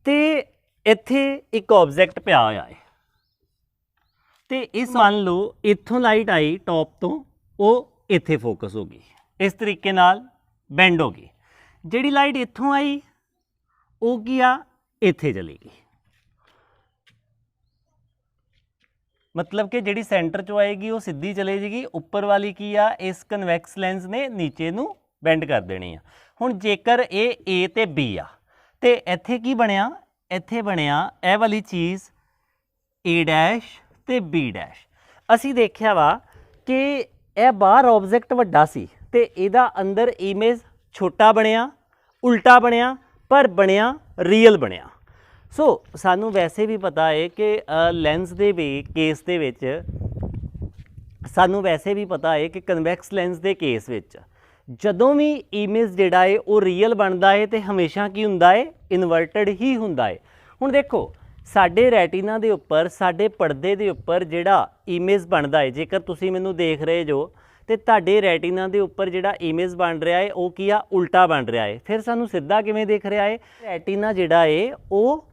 ਤੇ ਇੱਥੇ ਇੱਕ ਆਬਜੈਕਟ ਪਿਆ ਹੋਇਆ ਹੈ ਤੇ ਇਸ ਮੰਨ ਲਓ ਇੱਥੋਂ ਲਾਈਟ ਆਈ ਟੌਪ ਤੋਂ, ਉਹ ਇੱਥੇ ਫੋਕਸ ਹੋ ਗਈ, ਇਸ ਤਰੀਕੇ ਨਾਲ ਬੈਂਡ ਹੋ ਗਈ। ਜਿਹੜੀ ਲਾਈਟ ਇੱਥੋਂ ਆਈ ਉਹ ਕੀ ਆ, ਇੱਥੇ ਚਲੀ ਗਈ। ਮਤਲਬ ਕਿ ਜਿਹੜੀ ਸੈਂਟਰ 'ਚੋਂ ਆਏਗੀ ਉਹ ਸਿੱਧੀ ਚਲੇ ਜਾਏਗੀ, ਉੱਪਰ ਵਾਲੀ ਕੀ ਆ, ਇਸ ਕਨਵੈਕਸ ਲੈਂਸ ਨੇ ਨੀਚੇ ਨੂੰ ਬੈਂਡ ਕਰ ਦੇਣੀ ਆ। ਹੁਣ ਜੇਕਰ ਇਹ A ਤੇ B ਆ ਤੇ ਇੱਥੇ ਕੀ ਬਣਿਆ, ਇੱਥੇ ਬਣਿਆ ਇਹ ਵਾਲੀ ਚੀਜ਼ A ਡੈਸ਼ ਤੇ B ਡੈਸ਼। ਅਸੀਂ ਦੇਖਿਆ ਵਾ ਕਿ ਇਹ ਬਾਹਰ ਆਬਜੈਕਟ ਵੱਡਾ ਸੀ ਤੇ ਇਹਦਾ ਅੰਦਰ ਇਮੇਜ ਛੋਟਾ ਬਣਿਆ, ਉਲਟਾ ਬਣਿਆ, ਪਰ ਬਣਿਆ ਰੀਅਲ ਬਣਿਆ। ਸੋ ਸਾਨੂੰ ਵੈਸੇ ਵੀ ਪਤਾ ਹੈ ਕਿ ਲੈਂਸ ਦੇ ਵੀ ਕੇਸ ਦੇ ਵਿੱਚ ਸਾਨੂੰ ਵੈਸੇ ਵੀ ਪਤਾ ਹੈ ਕਿ ਕਨਵੈਕਸ ਲੈਂਸ ਦੇ ਕੇਸ ਵਿੱਚ ਜਦੋਂ ਵੀ ਇਮੇਜ ਜਿਹੜਾ ਹੈ ਉਹ ਰੀਅਲ ਬਣਦਾ ਹੈ ਤੇ ਹਮੇਸ਼ਾ ਕੀ ਹੁੰਦਾ ਹੈ, ਇਨਵਰਟਡ ਹੀ ਹੁੰਦਾ ਹੈ। ਹੁਣ ਦੇਖੋ ਸਾਡੇ ਰੈਟੀਨਾ ਦੇ ਉੱਪਰ, ਸਾਡੇ ਪਰਦੇ ਦੇ ਉੱਪਰ ਜਿਹੜਾ ਇਮੇਜ ਬਣਦਾ ਹੈ, ਜੇਕਰ ਤੁਸੀਂ ਮੈਨੂੰ ਦੇਖ ਰਹੇ ਜੋ ਤੇ ਤੁਹਾਡੇ ਰੈਟੀਨਾ ਦੇ ਉੱਪਰ ਜਿਹੜਾ ਇਮੇਜ ਬਣ ਰਿਹਾ ਹੈ ਉਹ ਕੀ ਆ, ਉਲਟਾ ਬਣ ਰਿਹਾ ਹੈ। ਫਿਰ ਸਾਨੂੰ ਸਿੱਧਾ ਕਿਵੇਂ ਦਿਖ ਰਿਹਾ ਹੈ, ਰੈਟੀਨਾ ਜਿਹੜਾ ਹੈ ਉਹ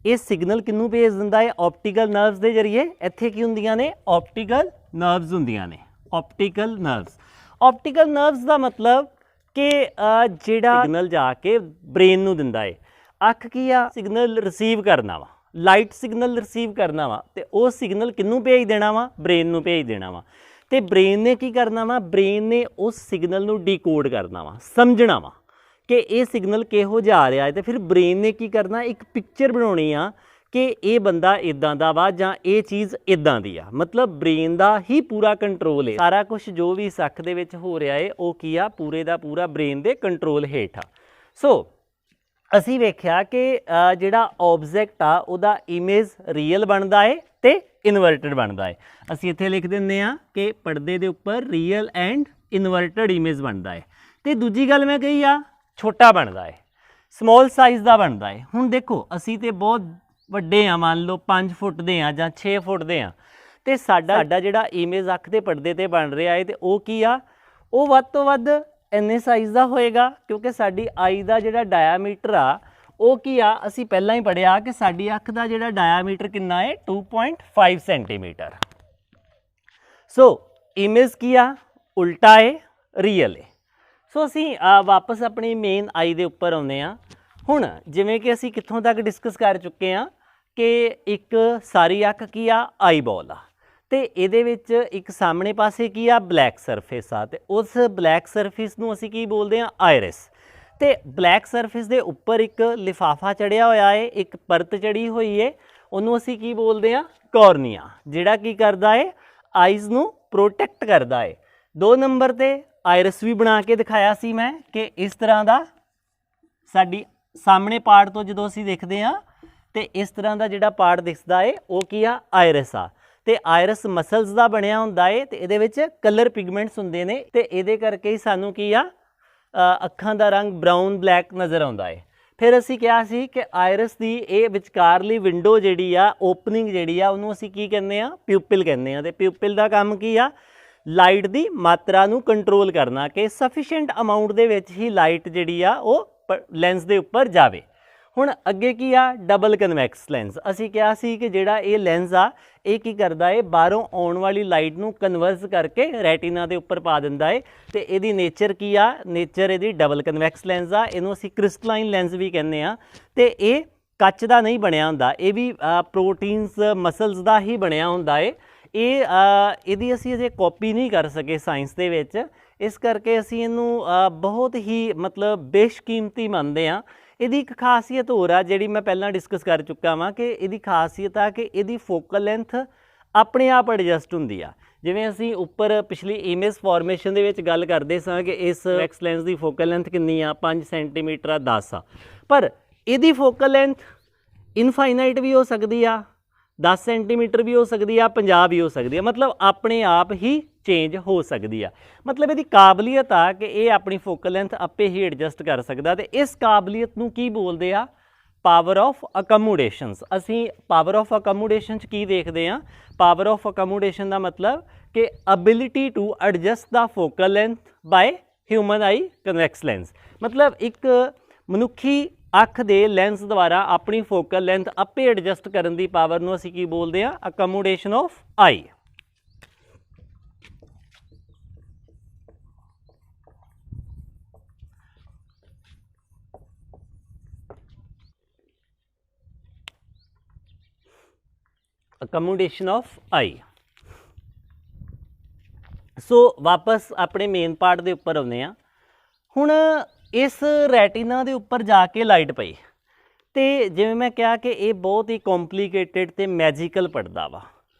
ਇਹ ਸਿਗਨਲ ਕਿਹਨੂੰ ਭੇਜ ਦਿੰਦਾ ਹੈ, ਆਪਟੀਕਲ ਨਰਵਸ ਦੇ ਜ਼ਰੀਏ। ਇੱਥੇ ਕੀ ਹੁੰਦੀਆਂ ਨੇ, ਆਪਟੀਕਲ ਨਰਵਸ ਹੁੰਦੀਆਂ ਨੇ, ਆਪਟੀਕਲ ਨਰਵਸ। ਆਪਟੀਕਲ ਨਰਵਸ ਦਾ ਮਤਲਬ ਕਿ ਜਿਹੜਾ ਸਿਗਨਲ ਜਾ ਕੇ ਬ੍ਰੇਨ ਨੂੰ ਦਿੰਦਾ ਹੈ। ਅੱਖ ਕੀ ਆ, ਸਿਗਨਲ ਰਿਸੀਵ ਕਰਨਾ ਵਾ, ਲਾਈਟ ਸਿਗਨਲ ਰਿਸੀਵ ਕਰਨਾ ਵਾ ਤੇ ਉਹ ਸਿਗਨਲ ਕਿਹਨੂੰ ਭੇਜ ਦੇਣਾ ਵਾ, ਬ੍ਰੇਨ ਨੂੰ ਭੇਜ ਦੇਣਾ ਵਾ। ਤੇ ਬ੍ਰੇਨ ਨੇ ਕੀ ਕਰਨਾ ਵਾ, ਬ੍ਰੇਨ ਨੇ ਉਸ ਸਿਗਨਲ ਨੂੰ ਡੀਕੋਡ ਕਰਨਾ ਵਾ, ਸਮਝਣਾ ਵਾ ਕਿ ਇਹ ਸਿਗਨਲ ਕਿਹੋ ਜਿਹਾ ਆ ਰਿਹਾ ਹੈ। ਤੇ ਫਿਰ ਬ੍ਰੇਨ ਨੇ ਕੀ ਕਰਨਾ, ਇੱਕ ਪਿਕਚਰ ਬਣਾਉਣੀ ਆ ਕਿ ਇਹ ਬੰਦਾ ਇਦਾਂ ਦਾ ਵਾ ਜਾਂ ਇਹ ਚੀਜ਼ ਇਦਾਂ ਦੀ ਆ। ਮਤਲਬ ਬ੍ਰੇਨ ਦਾ ਹੀ ਪੂਰਾ ਕੰਟਰੋਲ ਹੈ, ਸਾਰਾ ਕੁਝ ਜੋ ਵੀ ਇਸ ਅੱਖ ਦੇ ਵਿੱਚ ਹੋ ਰਿਹਾ ਹੈ ਉਹ ਕੀ ਆ, ਪੂਰੇ ਦਾ ਪੂਰਾ ਬ੍ਰੇਨ ਦੇ ਕੰਟਰੋਲ ਹੇਠ ਆ। ਸੋ ਅਸੀਂ ਵੇਖਿਆ ਕਿ ਜਿਹੜਾ ਆਬਜੈਕਟ ਆ ਉਹਦਾ ਇਮੇਜ ਰੀਅਲ ਬਣਦਾ ਹੈ ਤੇ ਇਨਵਰਟਡ ਬਣਦਾ ਹੈ। ਅਸੀਂ ਇੱਥੇ ਲਿਖ ਦਿੰਦੇ ਆ ਕਿ ਪਰਦੇ ਦੇ ਉੱਪਰ ਰੀਅਲ ਐਂਡ ਇਨਵਰਟਡ ਇਮੇਜ ਬਣਦਾ ਹੈ। ਤੇ ਦੂਜੀ ਗੱਲ ਮੈਂ ਕਹੀ ਆ, ਛੋਟਾ ਬਣਦਾ ਹੈ, ਸਮੌਲ ਸਾਈਜ਼ ਦਾ ਬਣਦਾ ਹੈ। ਹੁਣ ਦੇਖੋ ਅਸੀਂ ਤੇ ਬਹੁਤ ਵੱਡੇ ਆ, ਮੰਨ ਲਓ 5 ਫੁੱਟ ਦੇ ਆ ਜਾਂ 6 ਫੁੱਟ ਦੇ ਆ, ਤੇ ਸਾਡਾ ਜਿਹੜਾ ਇਮੇਜ ਅੱਖ ਦੇ ਪਰਦੇ ਤੇ ਬਣ ਰਿਹਾ ਹੈ ਤੇ ਉਹ ਕੀ ਆ, ਉਹ ਵੱਧ ਤੋਂ ਵੱਧ ਇੰਨੇ ਸਾਈਜ਼ ਦਾ ਹੋਏਗਾ, ਕਿਉਂਕਿ ਸਾਡੀ ਆਈ ਦਾ ਜਿਹੜਾ ਡਾਇਆਮੀਟਰ ਆ ਉਹ ਕੀ ਆ, ਅਸੀਂ ਪਹਿਲਾਂ ਹੀ ਪੜ੍ਹਿਆ ਕਿ ਸਾਡੀ ਅੱਖ ਦਾ ਜਿਹੜਾ ਡਾਇਆਮੀਟਰ ਕਿੰਨਾ ਹੈ, 2.5 ਸੈਂਟੀਮੀਟਰ। ਸੋ ਇਮੇਜ ਕੀ ਆ, ਉਲਟਾ ਹੈ, ਰੀਅਲ ਹੈ। ਸੋ ਅਸੀਂ ਵਾਪਸ ਆਪਣੀ ਮੇਨ ਆਈ ਦੇ ਉੱਪਰ ਆਉਂਦੇ ਹਾਂ। ਹੁਣ ਜਿਵੇਂ ਕਿ ਅਸੀਂ ਕਿੱਥੋਂ ਤੱਕ ਡਿਸਕਸ ਕਰ ਚੁੱਕੇ ਹਾਂ ਕਿ ਇੱਕ ਸਾਰੀ ਅੱਖ ਕੀ ਆ, ਆਈਬॉल ਆ, ਤੇ ਇਹਦੇ ਵਿੱਚ ਇੱਕ ਸਾਹਮਣੇ ਪਾਸੇ ਕੀ ਆ, ਬਲੈਕ ਸਰਫੇਸ ਆ, ਤੇ ਉਸ ਬਲੈਕ ਸਰਫੇਸ ਨੂੰ ਅਸੀਂ ਕੀ ਬੋਲਦੇ ਹਾਂ, ਆਇਰਿਸ। ਤੇ ਬਲੈਕ ਸਰਫੇਸ ਦੇ ਉੱਪਰ ਇੱਕ ਲਿਫਾਫਾ ਚੜਿਆ ਹੋਇਆ ਹੈ, ਇੱਕ ਪਰਤ ਚੜੀ ਹੋਈ ਹੈ, ਉਹਨੂੰ ਅਸੀਂ ਕੀ ਬੋਲਦੇ ਹਾਂ, ਕੋਰਨੀਆ, ਜਿਹੜਾ ਕੀ ਕਰਦਾ ਹੈ, ਆਈਜ਼ ਨੂੰ ਪ੍ਰੋਟੈਕਟ ਕਰਦਾ ਹੈ। 2 ਨੰਬਰ ਤੇ ਆਇਰਿਸ ਵੀ ਬਣਾ ਕੇ ਦਿਖਾਇਆ ਸੀ ਮੈਂ ਕਿ ਇਸ ਤਰ੍ਹਾਂ ਦਾ ਸਾਡੀ ਸਾਹਮਣੇ ਪਾਰਟ ਤੋਂ ਜਦੋਂ ਅਸੀਂ ਦੇਖਦੇ ਹਾਂ ਤੇ ਇਸ ਤਰ੍ਹਾਂ ਦਾ ਜਿਹੜਾ ਪਾਰਟ ਦਿਖਦਾ ਹੈ ਉਹ ਕੀ ਆ, ਆਇਰਿਸ ਆ। ਤੇ ਆਇਰਿਸ ਮਸਲਸ ਦਾ ਬਣਿਆ ਹੁੰਦਾ ਹੈ ਤੇ ਇਹਦੇ ਵਿੱਚ ਕਲਰ ਪਿਗਮੈਂਟਸ ਹੁੰਦੇ ਨੇ, ਤੇ ਇਹਦੇ ਕਰਕੇ ਹੀ ਸਾਨੂੰ ਕੀ ਆ, ਅੱਖਾਂ ਦਾ ਰੰਗ ਬਰਾਊਨ ਬਲੈਕ ਨਜ਼ਰ ਆਉਂਦਾ ਹੈ। ਫਿਰ ਅਸੀਂ ਕਿਹਾ ਸੀ ਕਿ ਆਇਰਿਸ ਦੀ ਇਹ ਵਿਚਕਾਰਲੀ ਵਿੰਡੋ ਜਿਹੜੀ ਆ, ਓਪਨਿੰਗ ਜਿਹੜੀ ਆ, ਉਹਨੂੰ ਅਸੀਂ ਕੀ ਕਹਿੰਦੇ ਆ, ਪਿਊਪਿਲ ਕਹਿੰਦੇ ਆ। ਤੇ ਪਿਊਪਿਲ ਦਾ ਕੰਮ ਕੀ ਆ, ਲਾਈਟ ਦੀ ਮਾਤਰਾ ਨੂੰ ਕੰਟਰੋਲ ਕਰਨਾ, ਕਿ ਸਫੀਸ਼ੀਐਂਟ ਅਮਾਊਂਟ ਦੇ ਵਿੱਚ ਹੀ ਲਾਈਟ ਜਿਹੜੀ ਆ ਉਹ ਲੈਂਸ ਦੇ ਉੱਪਰ ਜਾਵੇ। ਹੁਣ ਅੱਗੇ ਕੀ ਆ, ਡਬਲ ਕਨਵੈਕਸ ਲੈਂਸ। ਅਸੀਂ ਕਿਹਾ ਸੀ ਕਿ ਜਿਹੜਾ ਇਹ ਲੈਂਸ ਆ ਇਹ ਕੀ ਕਰਦਾ ਹੈ, ਬਾਹਰੋਂ ਆਉਣ ਵਾਲੀ ਲਾਈਟ ਨੂੰ ਕਨਵਰਸ ਕਰਕੇ ਰੈਟੀਨਾ ਦੇ ਉੱਪਰ ਪਾ ਦਿੰਦਾ ਹੈ। ਤੇ ਇਹਦੀ ਨੇਚਰ ਕੀ ਆ, ਨੇਚਰ ਇਹਦੀ ਡਬਲ ਕਨਵੈਕਸ ਲੈਂਸ ਆ। ਇਹਨੂੰ ਅਸੀਂ ਕ੍ਰਿਸਟਲਾਈਨ ਲੈਂਸ ਵੀ ਕਹਿੰਦੇ ਆ। ਤੇ ਇਹ ਕੱਚ ਦਾ ਨਹੀਂ ਬਣਿਆ ਹੁੰਦਾ, ਇਹ ਵੀ ਪ੍ਰੋਟੀਨਸ ਮਸਲਸ ਦਾ ਹੀ ਬਣਿਆ ਹੁੰਦਾ ਹੈ। ਇਹਦੀ ਅਸੀਂ ਅਜੇ ਕਾਪੀ ਨਹੀਂ ਕਰ ਸਕੇ ਸਾਇੰਸ ਦੇ ਵਿੱਚ, ਇਸ ਕਰਕੇ ਅਸੀਂ ਇਹਨੂੰ ਬਹੁਤ ਹੀ ਮਤਲਬ ਬੇਸ਼ਕੀਮਤੀ ਮੰਨਦੇ ਹਾਂ। ਇਹਦੀ ਇੱਕ ਖਾਸੀਅਤ ਹੋਰ ਆ ਜਿਹੜੀ ਮੈਂ ਪਹਿਲਾਂ ਡਿਸਕਸ ਕਰ ਚੁੱਕਾ ਵਾਂ ਕਿ ਇਹਦੀ ਖਾਸੀਅਤ ਆ ਕਿ ਇਹਦੀ ਫੋਕਲ ਲੈਂਥ ਆਪਣੇ ਆਪ ਐਡਜਸਟ ਹੁੰਦੀ ਆ। ਜਿਵੇਂ ਅਸੀਂ ਉੱਪਰ ਪਿਛਲੀ ਇਮੇਜ ਫਾਰਮੇਸ਼ਨ ਦੇ ਵਿੱਚ ਗੱਲ ਕਰਦੇ ਸਾਂ ਕਿ ਇਸ ਕਨਵੈਕਸ ਲੈਂਸ ਦੀ ਫੋਕਲ ਲੈਂਥ ਕਿੰਨੀ ਆ, 5 ਸੈਂਟੀਮੀਟਰ ਆ, 10 ਆ, ਪਰ ਇਹਦੀ ਫੋਕਲ ਲੈਂਥ ਇਨਫਾਈਨਾਈਟ ਵੀ ਹੋ ਸਕਦੀ ਆ, 10 ਸੈਂਟੀਮੀਟਰ ਵੀ ਹੋ ਸਕਦੀ ਆ, 50 ਵੀ ਹੋ ਸਕਦੀ ਆ, ਮਤਲਬ ਆਪਣੇ ਆਪ ਹੀ ਚੇਂਜ ਹੋ ਸਕਦੀ ਆ। ਮਤਲਬ ਇਹਦੀ ਕਾਬਲੀਅਤ ਆ ਕਿ ਇਹ ਆਪਣੀ ਫੋਕਲ ਲੈਂਥ ਆਪੇ ਹੀ ਐਡਜਸਟ ਕਰ ਸਕਦਾ। ਤੇ ਇਸ ਕਾਬਲੀਅਤ ਨੂੰ ਕੀ ਬੋਲਦੇ ਆ, ਪਾਵਰ ਆਫ ਅਕਮੋਡੇਸ਼ਨਸ। ਅਸੀਂ ਪਾਵਰ ਆਫ ਅਕਮੋਡੇਸ਼ਨ 'ਚ ਕੀ ਦੇਖਦੇ ਹਾਂ, ਪਾਵਰ ਆਫ ਅਕਮੋਡੇਸ਼ਨ ਦਾ ਮਤਲਬ ਕਿ ability to adjust the focal length by human eye convex lens. ਮਤਲਬ ਇੱਕ ਮਨੁੱਖੀ ਅੱਖ ਦੇ ਲੈਂਸ ਦੁਆਰਾ ਆਪਣੀ ਫੋਕਲ ਲੈਂਥ ਆਪੇ ਐਡਜਸਟ ਕਰਨ ਦੀ ਪਾਵਰ ਨੂੰ ਅਸੀਂ ਕੀ ਬੋਲਦੇ ਹਾਂ, accommodation of eye. Accommodation of eye. So ਵਾਪਸ ਆਪਣੇ ਮੇਨ ਪਾਰਟ ਦੇ ਉੱਪਰ ਆਉਂਦੇ ਹਾਂ। ਹੁਣ ਇਸ ਰੈਟੀਨਾ ਦੇ ਉੱਪਰ ਜਾ ਕੇ ਲਾਈਟ ਪਈ ਤੇ ਜਿਵੇਂ ਮੈਂ ਕਿਹਾ ਕਿ ਇਹ ਬਹੁਤ ਹੀ ਕੰਪਲਿਕੇਟਿਡ ਤੇ ਮੈਜੀਕਲ ਪੜਦਾ ਵਾ।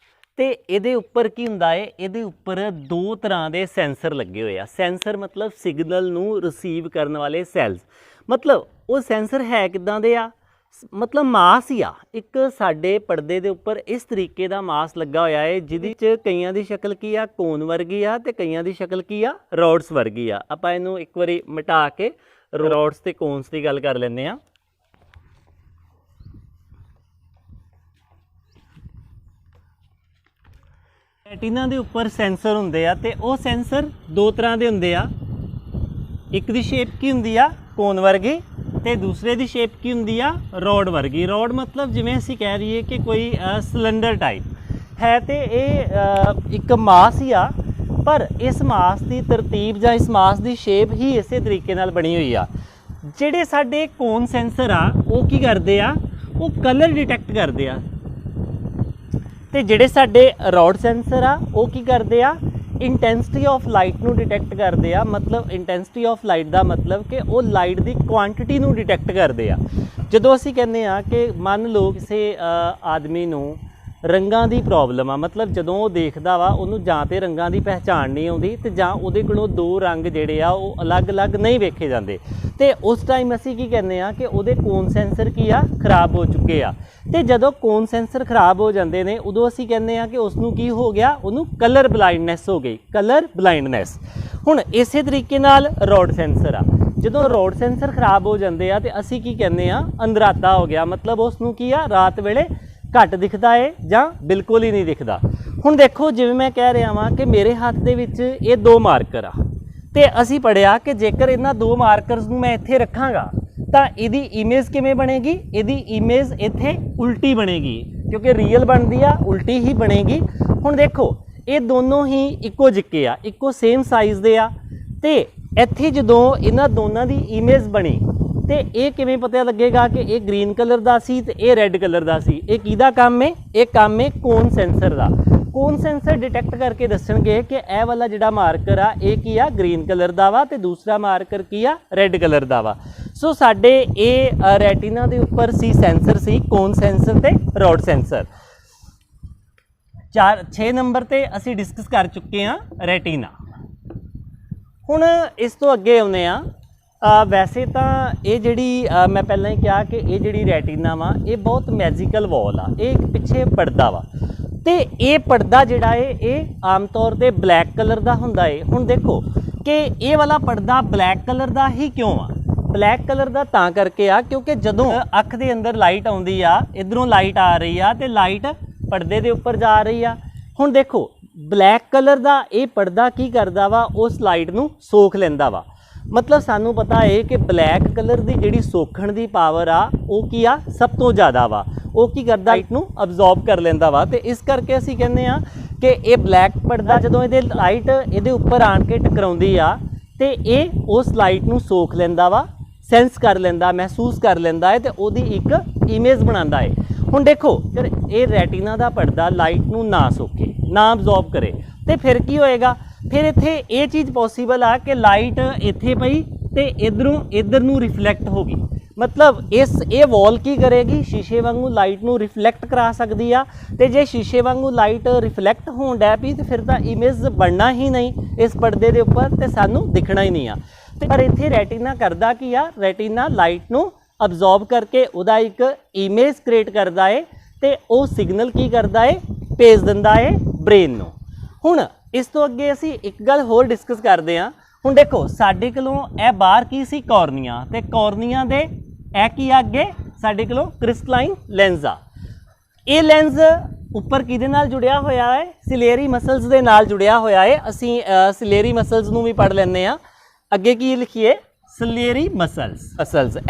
ਤੇ ਇਹਦੇ ਉੱਪਰ ਕੀ ਹੁੰਦਾ ਹੈ, ਇਹਦੇ ਉੱਪਰ 2 ਤਰ੍ਹਾਂ ਦੇ ਸੈਂਸਰ ਲੱਗੇ ਹੋਏ ਆ। ਸੈਂਸਰ ਮਤਲਬ ਸਿਗਨਲ ਨੂੰ ਰਿਸੀਵ ਕਰਨ ਵਾਲੇ ਸੈਲਸ। ਮਤਲਬ ਉਹ ਸੈਂਸਰ ਹੈ ਕਿੱਦਾਂ ਦੇ ਆ, ਮਤਲਬ ਮਾਸ ਹੀ ਆ। ਇੱਕ ਸਾਡੇ ਪਰਦੇ ਦੇ ਉੱਪਰ ਇਸ ਤਰੀਕੇ ਦਾ ਮਾਸ ਲੱਗਾ ਹੋਇਆ ਹੈ ਜਿਹਦੇ 'ਚ ਕਈਆਂ ਦੀ ਸ਼ਕਲ ਕੀ ਆ, ਕੋਨ ਵਰਗੀ ਆ, ਤੇ ਕਈਆਂ ਦੀ ਸ਼ਕਲ ਕੀ ਆ, ਰੋਡਸ ਵਰਗੀ ਆ। ਆਪਾਂ ਇਹਨੂੰ ਇੱਕ ਵਾਰੀ ਮਿਟਾ ਕੇ ਰੋਡਸ ਤੇ ਕੋਨਸ ਦੀ ਗੱਲ ਕਰ ਲੈਂਦੇ ਹਾਂ। ਰੈਟੀਨਾ ਦੇ ਉੱਪਰ ਸੈਂਸਰ ਹੁੰਦੇ ਆ ਤੇ ਉਹ ਸੈਂਸਰ 2 ਤਰ੍ਹਾਂ ਦੇ ਹੁੰਦੇ ਆ। ਇੱਕ ਦੀ ਸ਼ੇਪ ਕੀ ਹੁੰਦੀ ਆ, ਕੋਨ ਵਰਗੀ, ਤੇ ਦੂਸਰੇ ਦੀ ਸ਼ੇਪ ਕੀ ਹੁੰਦੀ ਆ, ਰੋਡ ਵਰਗੀ। ਰੋਡ ਮਤਲਬ ਜਿਵੇਂ ਅਸੀਂ ਕਹਿ ਰਹੀਏ ਕਿ ਕੋਈ ਸਿਲੰਡਰ ਟਾਈਪ ਹੈ। ਤੇ ਇਹ ਇੱਕ ਮਾਸ ਹੀ ਆ, ਪਰ ਇਸ ਮਾਸ ਦੀ ਤਰਤੀਬ ਜਾਂ ਇਸ ਮਾਸ ਦੀ ਸ਼ੇਪ ਹੀ ਇਸੇ ਤਰੀਕੇ ਨਾਲ ਬਣੀ ਹੋਈ ਆ। ਜਿਹੜੇ ਸਾਡੇ ਕੋਨ ਸੈਂਸਰ ਆ ਉਹ ਕੀ ਕਰਦੇ ਆ, ਉਹ ਕਲਰ ਡਿਟੈਕਟ ਕਰਦੇ ਆ। ਤੇ ਜਿਹੜੇ ਸਾਡੇ ਰੋਡ ਸੈਂਸਰ ਆ ਉਹ ਕੀ ਕਰਦੇ ਆ, ਇੰਟੈਂਸਿਟੀ ਆਫ ਲਾਈਟ ਨੂੰ ਡਿਟੈਕਟ ਕਰਦੇ ਆ। ਮਤਲਬ ਇੰਟੈਂਸਿਟੀ ਆਫ ਲਾਈਟ ਦਾ ਮਤਲਬ ਕਿ ਉਹ ਲਾਈਟ ਦੀ ਕੁਆਂਟੀਟੀ ਨੂੰ ਡਿਟੈਕਟ ਕਰਦੇ ਆ। ਜਦੋਂ ਅਸੀਂ ਕਹਿੰਦੇ ਆ ਕਿ ਮੰਨ ਲਓ ਕਿਸੇ ਆਦਮੀ ਨੂੰ ਰੰਗਾਂ ਦੀ ਪ੍ਰੋਬਲਮ ਆ, ਮਤਲਬ ਜਦੋਂ ਉਹ ਦੇਖਦਾ ਵਾ ਉਹਨੂੰ ਜਾਂ ਤਾਂ ਰੰਗਾਂ ਦੀ ਪਹਿਚਾਣ ਨਹੀਂ ਆਉਂਦੀ ਤੇ ਜਾਂ ਉਹਦੇ ਕੋਲੋਂ ਦੋ ਰੰਗ ਜਿਹੜੇ ਆ ਉਹ ਅਲੱਗ-ਅਲੱਗ ਨਹੀਂ ਵੇਖੇ ਜਾਂਦੇ, ਤੇ ਉਸ ਟਾਈਮ ਅਸੀਂ ਕੀ ਕਹਿੰਦੇ ਆ ਕਿ ਉਹਦੇ ਕੋਨ ਸੈਂਸਰ ਕੀ ਆ, ਖਰਾਬ ਹੋ ਚੁੱਕੇ ਆ। ਤੇ ਜਦੋਂ ਕੋਨ ਸੈਂਸਰ ਖਰਾਬ ਹੋ ਜਾਂਦੇ ਨੇ ਉਦੋਂ ਅਸੀਂ ਕਹਿੰਦੇ ਆ ਕਿ ਉਸ ਨੂੰ ਕੀ ਹੋ ਗਿਆ, ਉਹਨੂੰ ਕਲਰ ਬਲਾਈਂਡਨੈਸ ਹੋ ਗਈ, ਕਲਰ ਬਲਾਈਂਡਨੈਸ। ਹੁਣ ਇਸੇ ਤਰੀਕੇ ਨਾਲ ਰੋਡ ਸੈਂਸਰ ਆ, ਜਦੋਂ ਰੋਡ ਸੈਂਸਰ ਖਰਾਬ ਹੋ ਜਾਂਦੇ ਆ ਤੇ ਅਸੀਂ ਕੀ ਕਹਿੰਦੇ ਆ, ਅੰਧਰਾਤਾ ਹੋ ਗਿਆ। ਮਤਲਬ ਉਸ ਨੂੰ ਕੀ ਆ, ਰਾਤ ਵੇਲੇ ਘੱਟ ਦਿਖਦਾ ਏ ਜਾਂ ਬਿਲਕੁਲ ਹੀ ਨਹੀਂ ਦਿਖਦਾ। ਹੁਣ ਦੇਖੋ ਜਿਵੇਂ ਮੈਂ ਕਹਿ ਰਿਹਾ ਵਾਂ ਕਿ ਮੇਰੇ ਹੱਥ ਦੇ ਵਿੱਚ ਇਹ ਦੋ ਮਾਰਕਰ ਆ ਤੇ ਅਸੀਂ ਪੜ੍ਹਿਆ ਕਿ ਜੇਕਰ ਇਹਨਾਂ ਦੋ ਮਾਰਕਰਸ ਨੂੰ ਮੈਂ ਇੱਥੇ ਰੱਖਾਂਗਾ ਤਾਂ ਇਹਦੀ ਇਮੇਜ ਕਿਵੇਂ ਬਣੇਗੀ, ਇਹਦੀ ਇਮੇਜ ਇੱਥੇ ਉਲਟੀ ਬਣੇਗੀ, ਕਿਉਂਕਿ ਰੀਅਲ ਬਣਦੀ ਆ ਉਲਟੀ ਹੀ ਬਣੇਗੀ। ਹੁਣ ਦੇਖੋ ਇਹ ਦੋਨੋਂ ਹੀ ਇੱਕੋ ਜਿੱਕੇ ਆ, ਇੱਕੋ ਸੇਮ ਸਾਈਜ਼ ਦੇ ਆ, ਤੇ ਇੱਥੇ ਜਦੋਂ ਇਹਨਾਂ ਦੋਨਾਂ ਦੀ ਇਮੇਜ ਬਣੀ ਤੇ ਇਹ ਕਿਵੇਂ ਪਤਾ ਲੱਗੇਗਾ ਕਿ ਇਹ ਗ੍ਰੀਨ ਕਲਰ ਦਾ ਸੀ ਤੇ ਇਹ ਰੈੱਡ ਕਲਰ ਦਾ ਸੀ। ਇਹ ਕਿਹਦਾ ਕੰਮ ਹੈ, ਇਹ ਕੰਮ ਹੈ ਕੋਨ ਸੈਂਸਰ ਦਾ। ਕੋਨ ਸੈਂਸਰ ਡਿਟੈਕਟ ਕਰਕੇ ਦੱਸਣਗੇ ਕਿ ਇਹ ਵਾਲਾ ਜਿਹੜਾ ਮਾਰਕਰ ਆ ਇਹ ਕੀ ਆ, ਗ੍ਰੀਨ ਕਲਰ ਦਾ ਵਾ, ਤੇ ਦੂਸਰਾ ਮਾਰਕਰ ਕੀ ਆ, ਰੈੱਡ ਕਲਰ ਦਾ ਵਾ। ਸੋ ਸਾਡੇ ਇਹ ਰੈਟੀਨਾ ਦੇ ਉੱਪਰ ਸੀ ਸੈਂਸਰ ਸੀ, ਕੋਨ ਸੈਂਸਰ ਤੇ ਰੋਡ ਸੈਂਸਰ। 6 ਨੰਬਰ ਤੇ ਅਸੀਂ ਡਿਸਕਸ ਕਰ ਚੁੱਕੇ ਹਾਂ ਰੈਟੀਨਾ। ਹੁਣ ਇਸ ਤੋਂ ਅੱਗੇ ਆਉਂਦੇ ਆ। ਵੈਸੇ ਤਾਂ ਇਹ ਜਿਹੜੀ ਮੈਂ ਪਹਿਲਾਂ ਹੀ ਕਿਹਾ ਕਿ ਇਹ ਜਿਹੜੀ ਰੈਟੀਨਾ ਵਾ ਇਹ ਬਹੁਤ ਮੈਜੀਕਲ ਵਾਲ ਆ, ਇਹ ਇੱਕ ਪਿੱਛੇ ਪਰਦਾ ਵਾ, ਤੇ ਇਹ ਪਰਦਾ ਜਿਹੜਾ ਹੈ ਇਹ ਆਮ ਤੌਰ ਤੇ ਬਲੈਕ ਕਲਰ ਦਾ ਹੁੰਦਾ ਹੈ। ਹੁਣ ਦੇਖੋ ਕਿ ਇਹ ਵਾਲਾ ਪਰਦਾ ਬਲੈਕ ਕਲਰ ਦਾ ਹੀ ਕਿਉਂ ਆ, ਬਲੈਕ ਕਲਰ ਦਾ ਤਾਂ ਕਰਕੇ ਆ ਕਿਉਂਕਿ ਜਦੋਂ ਅੱਖ ਦੇ ਅੰਦਰ ਲਾਈਟ ਆਉਂਦੀ ਆ, ਇਧਰੋਂ ਲਾਈਟ ਆ ਰਹੀ ਆ ਤੇ ਲਾਈਟ ਪਰਦੇ ਦੇ ਉੱਪਰ ਜਾ ਰਹੀ ਆ। ਹੁਣ ਦੇਖੋ ਬਲੈਕ ਕਲਰ ਦਾ ਇਹ ਪਰਦਾ ਕੀ ਕਰਦਾ ਵਾ, ਉਸ ਲਾਈਟ ਨੂੰ ਸੋਖ ਲੈਂਦਾ ਵਾ। ਮਤਲਬ ਸਾਨੂੰ ਪਤਾ ਹੈ ਕਿ ਬਲੈਕ ਕਲਰ ਦੀ ਜਿਹੜੀ ਸੋਖਣ ਦੀ ਪਾਵਰ ਆ ਉਹ ਕੀ ਆ, ਸਭ ਤੋਂ ਜ਼ਿਆਦਾ ਵਾ। ਉਹ ਕੀ ਕਰਦਾ, ਲਾਈਟ ਨੂੰ ਅਬਜ਼ੌਰਬ ਕਰ ਲੈਂਦਾ ਵਾ, ਤੇ ਇਸ ਕਰਕੇ ਅਸੀਂ ਕਹਿੰਦੇ ਆ ਕਿ ਇਹ ਬਲੈਕ ਪਰਦਾ ਜਦੋਂ ਇਹਦੇ ਲਾਈਟ ਇਹਦੇ ਉੱਪਰ ਆਣ ਕੇ ਟਕਰਾਉਂਦੀ ਆ ਤੇ ਇਹ ਉਸ ਲਾਈਟ ਨੂੰ ਸੋਖ ਲੈਂਦਾ ਵਾ, ਸੈਂਸ ਕਰ ਲੈਂਦਾ, ਮਹਿਸੂਸ ਕਰ ਲੈਂਦਾ ਹੈ ਤੇ ਉਹਦੀ ਇੱਕ ਇਮੇਜ ਬਣਾਉਂਦਾ ਹੈ। ਹੁਣ ਦੇਖੋ ਫਿਰ ਇਹ ਰੈਟੀਨਾ ਦਾ ਪਰਦਾ ਲਾਈਟ ਨੂੰ ਨਾ ਸੋਖੇ, ਨਾ ਅਬਜ਼ੌਰਬ ਕਰੇ, ਤੇ ਫਿਰ ਕੀ ਹੋਏਗਾ, ਫਿਰ ਇੱਥੇ ਇਹ ਚੀਜ਼ ਪੋਸੀਬਲ ਆ ਕਿ ਲਾਈਟ ਇੱਥੇ ਪਈ ਤੇ ਇਧਰੋਂ ਇਧਰ ਨੂੰ ਰਿਫਲੈਕਟ ਹੋ ਗਈ। ਮਤਲਬ ਇਹ ਵਾਲ ਕੀ ਕਰੇਗੀ, ਸ਼ੀਸ਼ੇ ਵਾਂਗੂ ਲਾਈਟ ਨੂੰ ਰਿਫਲੈਕਟ ਕਰਾ ਸਕਦੀ ਆ, ਤੇ ਜੇ ਸ਼ੀਸ਼ੇ ਵਾਂਗੂ ਲਾਈਟ ਰਿਫਲੈਕਟ ਹੋਣ ਡੈ ਪਈ ਤੇ ਫਿਰ ਤਾਂ ਇਮੇਜ ਬਣਨਾ ਹੀ ਨਹੀਂ ਇਸ ਪਰਦੇ ਦੇ ਉੱਪਰ ਤੇ ਸਾਨੂੰ ਦਿਖਣਾ ਹੀ ਨਹੀਂ ਆ। ਤੇ ਪਰ ਇੱਥੇ ਰੈਟੀਨਾ ਕਰਦਾ ਕੀ ਆ, ਰੈਟੀਨਾ ਲਾਈਟ ਨੂੰ ਅਬਜ਼ੌਰਬ ਕਰਕੇ ਉਹਦਾ ਇੱਕ ਇਮੇਜ ਕ੍ਰੀਏਟ ਕਰਦਾ ਹੈ ਤੇ ਉਹ ਸਿਗਨਲ ਕੀ ਕਰਦਾ ਹੈ, ਭੇਜ ਦਿੰਦਾ ਹੈ ਬ੍ਰੇਨ ਨੂੰ। ਹੁਣ ਇਸ ਤੋਂ ਅੱਗੇ ਅਸੀਂ ਇੱਕ ਗੱਲ ਹੋਰ ਡਿਸਕਸ ਕਰਦੇ ਹਾਂ। ਹੁਣ ਦੇਖੋ ਸਾਡੇ ਕੋਲੋਂ ਇਹ ਬਾਹਰ ਕੀ ਸੀ, ਕੋਰਨੀਆ, ਤੇ ਕੋਰਨੀਆ ਦੇ ਇਹ ਕੀ ਆ ਅੱਗੇ ਸਾਡੇ ਕੋਲੋਂ ਕ੍ਰਿਸਟਲਾਈਨ ਲੈਂਸ ਆ। ਇਹ ਲੈਂਸ ਉੱਪਰ ਕਿਹਦੇ ਨਾਲ ਜੁੜਿਆ ਹੋਇਆ ਹੈ, ਸਿਲੇਰੀ ਮਸਲਸ ਦੇ ਨਾਲ ਜੁੜਿਆ ਹੋਇਆ ਹੈ। ਅਸੀਂ ਸਿਲੇਰੀ ਮਸਲਸ ਨੂੰ ਵੀ ਪੜ੍ਹ ਲੈਂਦੇ ਹਾਂ। ਅੱਗੇ ਕੀ ਲਿਖੀਏ, ਸਿਲੇਰੀ ਮਸਲਸ,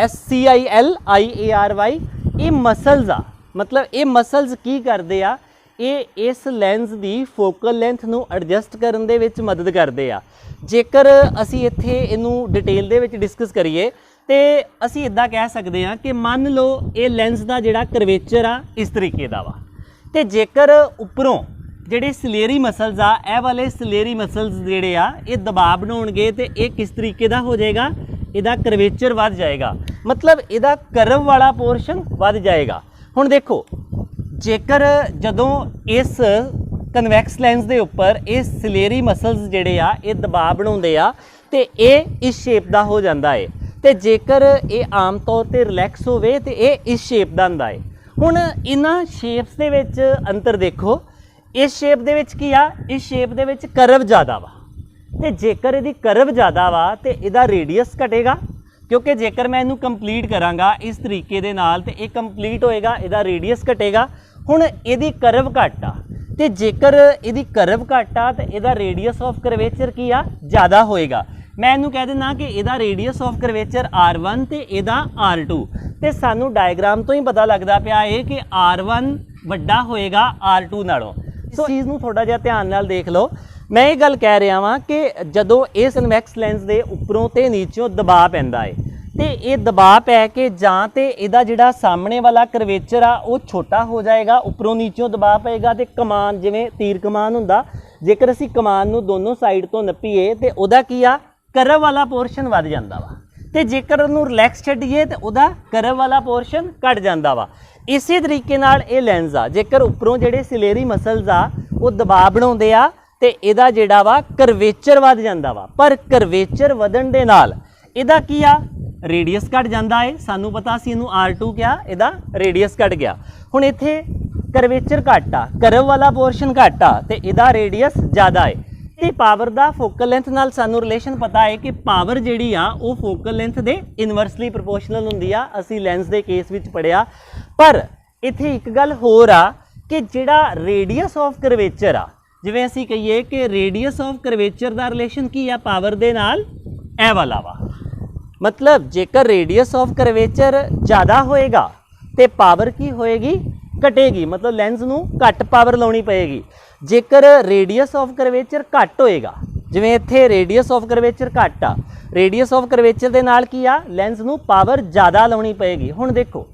SCILIARY। ਇਹ ਮਸਲਸ ਆ, ਮਤਲਬ ਇਹ ਮਸਲਸ ਕੀ ਕਰਦੇ ਆ, ਇਹ ਇਸ ਲੈਂਸ ਦੀ ਫੋਕਲ ਲੈਂਥ ਨੂੰ ਐਡਜਸਟ ਕਰਨ ਦੇ ਵਿੱਚ ਮਦਦ ਕਰਦੇ ਆ। ਜੇਕਰ ਅਸੀਂ ਇੱਥੇ ਇਹਨੂੰ ਡਿਟੇਲ ਦੇ ਵਿੱਚ ਡਿਸਕਸ ਕਰੀਏ ਤੇ ਅਸੀਂ ਇੱਦਾਂ ਕਹਿ ਸਕਦੇ ਹਾਂ ਕਿ ਮੰਨ ਲਓ ਇਹ ਲੈਂਸ ਦਾ ਜਿਹੜਾ ਕਰਵੇਚਰ ਆ ਇਸ ਤਰੀਕੇ ਦਾ ਵਾ, ਤੇ ਜੇਕਰ ਉੱਪਰੋਂ ਜਿਹੜੇ ਸਿਲੇਰੀ ਮਸਲਸ ਆ, ਇਹ ਵਾਲੇ ਸਿਲੇਰੀ ਮਸਲਸ ਜਿਹੜੇ ਆ ਇਹ ਦਬਾਅ ਬਣਾਉਣਗੇ ਤੇ ਇਹ ਕਿਸ ਤਰੀਕੇ ਦਾ ਹੋ ਜਾਏਗਾ, ਇਹਦਾ ਕਰਵੇਚਰ ਵੱਧ ਜਾਏਗਾ, ਮਤਲਬ ਇਹਦਾ ਕਰਵ ਵਾਲਾ ਪੋਰਸ਼ਨ ਵੱਧ ਜਾਏਗਾ। ਹੁਣ ਦੇਖੋ ਜੇਕਰ ਜਦੋਂ ਇਸ ਕਨਵੈਕਸ ਲੈਂਸ ਦੇ ਉੱਪਰ ਇਹ ਸਿਲੇਰੀ ਮਸਲਸ ਜਿਹੜੇ ਆ ਇਹ ਦਬਾਅ ਬਣਾਉਂਦੇ ਆ ਤੇ ਇਹ ਇਸ ਸ਼ੇਪ ਦਾ ਹੋ ਜਾਂਦਾ ਹੈ, ਤੇ ਜੇਕਰ ਇਹ ਆਮ ਤੌਰ ਤੇ ਰਿਲੈਕਸ ਹੋਵੇ ਤੇ ਇਹ ਇਸ ਸ਼ੇਪ ਦਾ ਹੁੰਦਾ ਹੈ। ਹੁਣ ਇਹਨਾਂ ਸ਼ੇਪਸ ਦੇ ਵਿੱਚ ਅੰਤਰ ਦੇਖੋ, ਇਸ ਸ਼ੇਪ ਦੇ ਵਿੱਚ ਕੀ ਆ, ਇਸ ਸ਼ੇਪ ਦੇ ਵਿੱਚ ਕਰਵ ਜ਼ਿਆਦਾ ਵਾ, ਤੇ ਜੇਕਰ ਇਹਦੀ ਕਰਵ ਜ਼ਿਆਦਾ ਵਾ ਤੇ ਇਹਦਾ ਰੇਡੀਅਸ ਘਟੇਗਾ, ਕਿਉਂਕਿ ਜੇਕਰ ਮੈਂ ਇਹਨੂੰ ਕੰਪਲੀਟ ਕਰਾਂਗਾ ਇਸ ਤਰੀਕੇ ਦੇ ਨਾਲ ਤੇ ਇਹ ਕੰਪਲੀਟ ਹੋਏਗਾ, ਇਹਦਾ ਰੇਡੀਅਸ ਘਟੇਗਾ। ਹੁਣ ਇਹਦੀ ਕਰਵ ਘੱਟ ਆ, ਤੇ ਜੇਕਰ ਇਹਦੀ ਕਰਵ ਘੱਟ ਆ ਤੇ ਇਹਦਾ ਰੇਡੀਅਸ ਆਫ ਕਰਵੇਚਰ ਕੀ ਆ, ਜ਼ਿਆਦਾ ਹੋਏਗਾ। ਮੈਂ ਇਹਨੂੰ ਕਹਿ ਦਿੰਦਾ ਕਿ ਇਹਦਾ ਰੇਡੀਅਸ ਆਫ ਕਰਵੇਚਰ R1 ਤੇ ਇਹਦਾ R2, ਤੇ ਸਾਨੂੰ ਡਾਇਗਰਾਮ ਤੋਂ ਹੀ ਪਤਾ ਲੱਗਦਾ ਪਿਆ ਇਹ ਕਿ R1 ਵੱਡਾ ਹੋਏਗਾ R2 ਨਾਲੋਂ। ਇਸ ਚੀਜ਼ ਨੂੰ ਥੋੜਾ ਜਿਹਾ ਧਿਆਨ ਨਾਲ ਦੇਖ ਲਓ। ਮੈਂ ਇਹ ਗੱਲ ਕਹਿ ਰਿਹਾ ਵਾਂ ਕਿ ਜਦੋਂ ਇਸ ਕਨਵੈਕਸ ਲੈਂਸ ਦੇ ਉੱਪਰੋਂ ਤੇ ਨੀਚੋਂ ਦਬਾਅ ਪੈਂਦਾ ਹੈ तो ये दबाव पै के जां तो इहदा जिहड़ा सामने वाला करवेचर आ वो छोटा हो जाएगा, उपरों नीचों दबाव पेगा तो कमान जिवें तीर कमान हुंदा, जेकर असीं कमान नूं दोनों साइड तो नप्पीए तो उहदा की आ करव वाला पोर्शन वध जांदा वा, तो जेकर उहनूं रिलैक्स छड्डीए तो उहदा करव वाला पोर्शन घट जांदा वा। इसे तरीके नाल ये लेंस आ, जेकर उपरों जिहड़े सिलेरी मसल्स आ वो दबाव बनाउंदे आ तो इहदा जिहड़ा वा करवेचर वध जांदा वा, पर करवेचर वधण दे नाल इहदा की आ रेडियस घट जाता है। सानू पता सी इनू R2 क्या, इहदा रेडियस घट गया। हुण इत्थे करवेचर घट आ, करव वाला पोर्शन घट आ ते इहदा रेडियस ज़्यादा है। ते पावर दा फोकल लेंथ नाल सानू रिलेशन पता है कि पावर जिहड़ी आ वो फोकल लेंथ दे इनवर्सली प्रोपोर्शनल हुंदी आ, असीं लेंस दे केस विच पढ़िया। पर इत्थे एक गल होर आ कि जिहड़ा रेडियस ऑफ करवेचर आ, जिवें असीं कहिए कि रेडियस ऑफ करवेचर दा रिलेशन की आ पावर दे नाल ए वाला वा। मतलब जेकर रेडियस ऑफ करवेचर ज़्यादा होएगा तो पावर की होएगी, घटेगी, मतलब लेंस नूं घट पावर लाउणी पएगी। जेकर रेडियस ऑफ करवेचर घट होएगा, जिवें इत्थे रेडियस ऑफ करवेचर घट आ, रेडियस ऑफ करवेचर दे नाल की आ लेंस नूं पावर ज़्यादा लाउणी पएगी। हुण देखो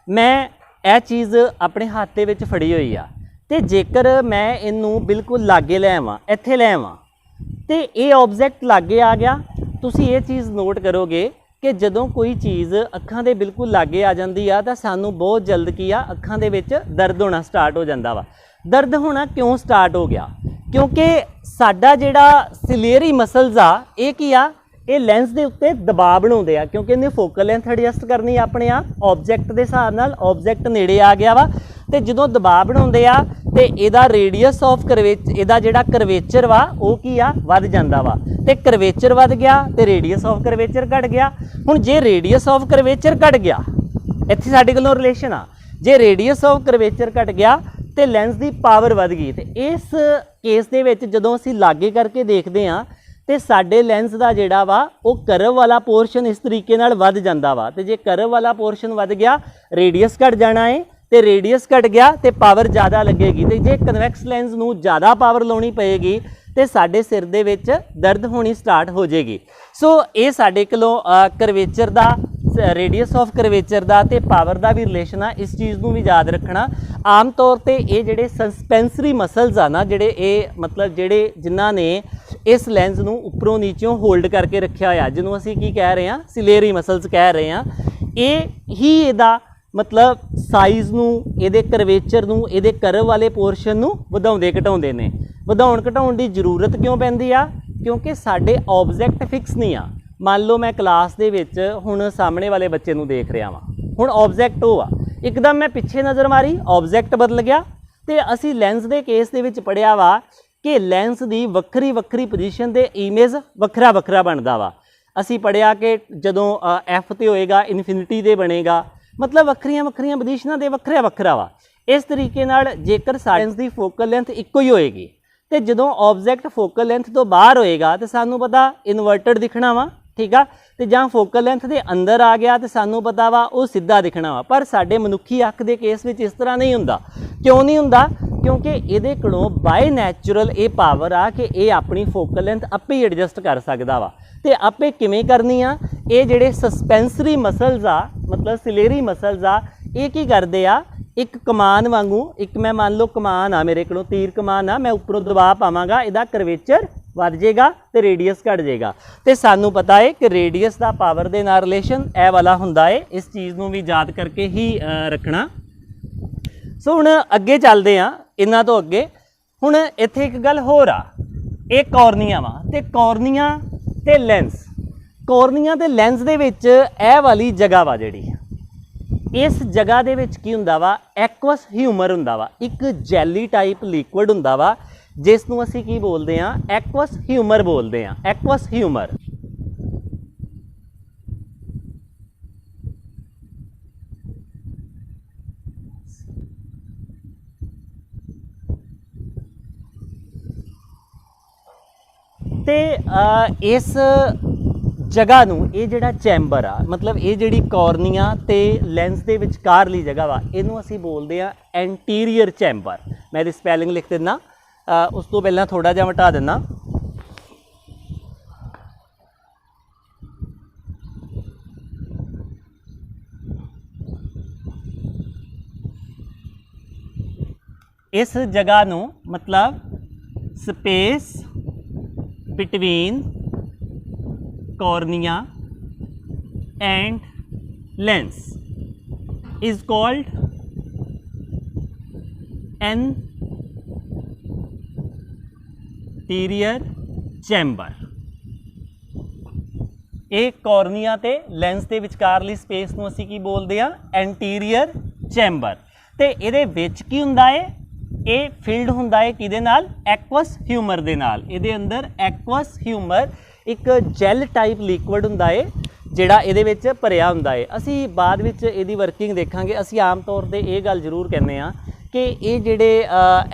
मैं यह चीज़ अपने हाथ दे विच फड़ी हुई आ, ते जेकर मैं इनू बिल्कुल लागे लै आवां, इत्थे लै आवां ते ये ऑब्जैक्ट लागे आ गया, तुसी ये चीज़ नोट करोगे कि जदों कोई चीज़ अखां दे बिल्कुल लागे आ जांदी आ तां सानू बहुत जल्द की आ अखां दे विच दर्द होना स्टार्ट हो जांदा वा। दर्द होना क्यों स्टार्ट हो गया? क्योंकि साडा जिहड़ा सिलेरी मसल्स आ ये की आ, ये लेंस के उत्ते दबाव बनाउंदे आ, क्योंकि इन्हें फोकल लेंथ एडजस्ट करनी अपने आप ऑब्जैक्ट के हिसाब नाल। ऑब्जैक्ट नेड़े आ गया वा तो जदों दबाव बनाउंदे आ तो इहदा रेडियस ऑफ इहदा जिहड़ा करवेचर वा वो की आ वध जांदा वा, ते करवेचर वध गया तो रेडियस ऑफ करवेचर घट गया। हुण जे रेडियस ऑफ करवेचर घट गया, इत्थे साडे कोलों रिलेशन आ, जे रेडियस ऑफ करवेचर घट गया तो लेंस की पावर वध गई। तो इस केस दे विच जदों असीं लागे करके देखते हैं तो साडे लेंस का जिहड़ा वा वो करव वाला पोर्शन इस तरीके नाल वध जांदा वा, ते जे करव वाला पोर्शन वध गया रेडियस घट जाना है, तो रेडियस घट गया तो पावर ज़्यादा लगेगी। तो जे कन्वैक्स लेंस नूं ज़्यादा पावर लाउणी पएगी तो साडे सिर दे विच दर्द होनी स्टार्ट हो जाएगी। सो ये साडे कोलों करवेचर दा, रेडियस ऑफ करवेचर दा ते पावर दा भी रिलेशन आ, इस चीज़ नूं भी याद रखना। आम तौर पर ये जिहड़े सस्पेंसरी मसल्स आ ना, जिहड़े ये मतलब जिहड़े जिन्हां ने इस लेंस नूं उपरों नीचों होल्ड करके रखिया होया, जिन्हों असीं की कह रहे हैं सिलेरी मसल्स कह रहे हैं, ये ही इहदा मतलब साइज़ नूं, इहदे करवेचर नूं, इहदे करव वाले पोर्शन नूं वधाउंदे घटाउंदे ने। वधाउण घटाउण दी जरूरत क्यों पैंदी आ? क्योंकि साडे ऑब्जैक्ट फिक्स नहीं आ। मान लो मैं क्लास दे विच हुण सामने वाले बच्चे नूं देख रहा वां, हुण ऑब्जैक्ट वो आ, एकदम मैं पिछे नज़र मारी ऑब्जैक्ट बदल गया। तो असीं लेंस दे केस दे विच पढ़िया वा कि लेंस की वक्री वक्री पोजीशन ते इमेज वखरा वखरा बनता वा। असीं पढ़िया कि जदों F ते होएगा इनफिनिटी ते बनेगा, मतलब वक्रियां वक्रियां पोजीशनां दे वखरा वखरा वा। इस तरीके नाल जेकर लेंस की फोकल लेंथ इक्को ही होएगी तो जदों ऑब्जैक्ट फोकल लेंथ तो बाहर होएगा तो सानू पता इनवर्टड दिखना वा, ठीक आ, तो जां फोकल लेंथ के अंदर आ गया तो सानू पता वा वो सीधा दिखना वा। पर साडे मनुखी अख के केस में इस तरह नहीं हुंदा। क्यों नहीं हुंदा? क्योंकि इहदे कोलों बाय नैचुरल ये पावर आ कि ये अपनी फोकल लेंथ आपे ही एडजस्ट कर सकदा वा। तो आपे किवें करनी आ? ये जिहड़े सस्पेंसरी मसल्स आ, मतलब सिलेरी मसल्स आ, ये की करदे आ, एक कमान वांगू, एक मैं मान लो कमान आ मेरे को, तीर कमान आ, मैं उपरों दबाव पावांगा, इहदा करवेचर वध जाएगा तो रेडियस घट जाएगा। तो सानू पता है कि रेडियस का पावर दे नाल रिलेशन ए वाला हुंदा है। इस चीज़ नूं भी याद करके ही रखना। सो हुण अगे चलते हैं, इन्हां तो अगे हुण इत्थे एक गल होर आ, ये कॉर्निया वा, ते कॉर्निया ते लेंस, कॉर्निया ते लेंस दे विच ए वाली जगह वा जिहड़ी, इस जगह दे विच की हुंदा वा, एक्वस ह्यूमर हुंदा वा, एक जैली टाइप लिक्विड हुंदा वा, जिस नूं असीं की बोलदे हां, एक्वस ह्यूमर बोलदे हां, एक्वस ह्यूमर। ते इस जगह नूं, ये जिहड़ा चैंबर आ, मतलब ये जिहड़ी कॉर्निया ते लेंस दे विचकारली जगह वा, इहनूं असीं बोलदे हां एंटीरियर चैंबर। मैं इहदी स्पैलिंग लिख दिंदा, उस तो पहलां थोड़ा जिहा मिटा दिंदा। इस जगह नू मतलब space between cornea and lens is called anterior chamber. ਇਹ ਕੋਰਨੀਆ ਤੇ ਲੈਂਸ ਦੇ ਵਿਚਕਾਰਲੀ ਸਪੇਸ ਨੂੰ ਅਸੀਂ ਕੀ ਬੋਲਦੇ ਆ ਐਂਟੀਰੀਅਰ ਚੈਂਬਰ। ਤੇ ਇਹਦੇ ਵਿੱਚ ਕੀ ਹੁੰਦਾ ਹੈ, ਇਹ ਫਿਲਡ ਹੁੰਦਾ ਹੈ ਕਿਹਦੇ ਨਾਲ, ਐਕਵਸ ਹਿਊਮਰ ਦੇ ਨਾਲ। ਇਹਦੇ ਅੰਦਰ ਐਕਵਸ ਹਿਊਮਰ ਇੱਕ ਜੈਲ ਟਾਈਪ ਲਿਕੁਇਡ ਹੁੰਦਾ ਹੈ ਜਿਹੜਾ ਇਹਦੇ ਵਿੱਚ ਭਰਿਆ ਹੁੰਦਾ ਹੈ। ਅਸੀਂ ਬਾਅਦ ਵਿੱਚ ਇਹਦੀ ਵਰਕਿੰਗ ਦੇਖਾਂਗੇ। ਅਸੀਂ ਆਮ ਤੌਰ ਤੇ ਇਹ ਗੱਲ ਜ਼ਰੂਰ ਕਹਿੰਦੇ ਆ ਕਿ ਇਹ ਜਿਹੜੇ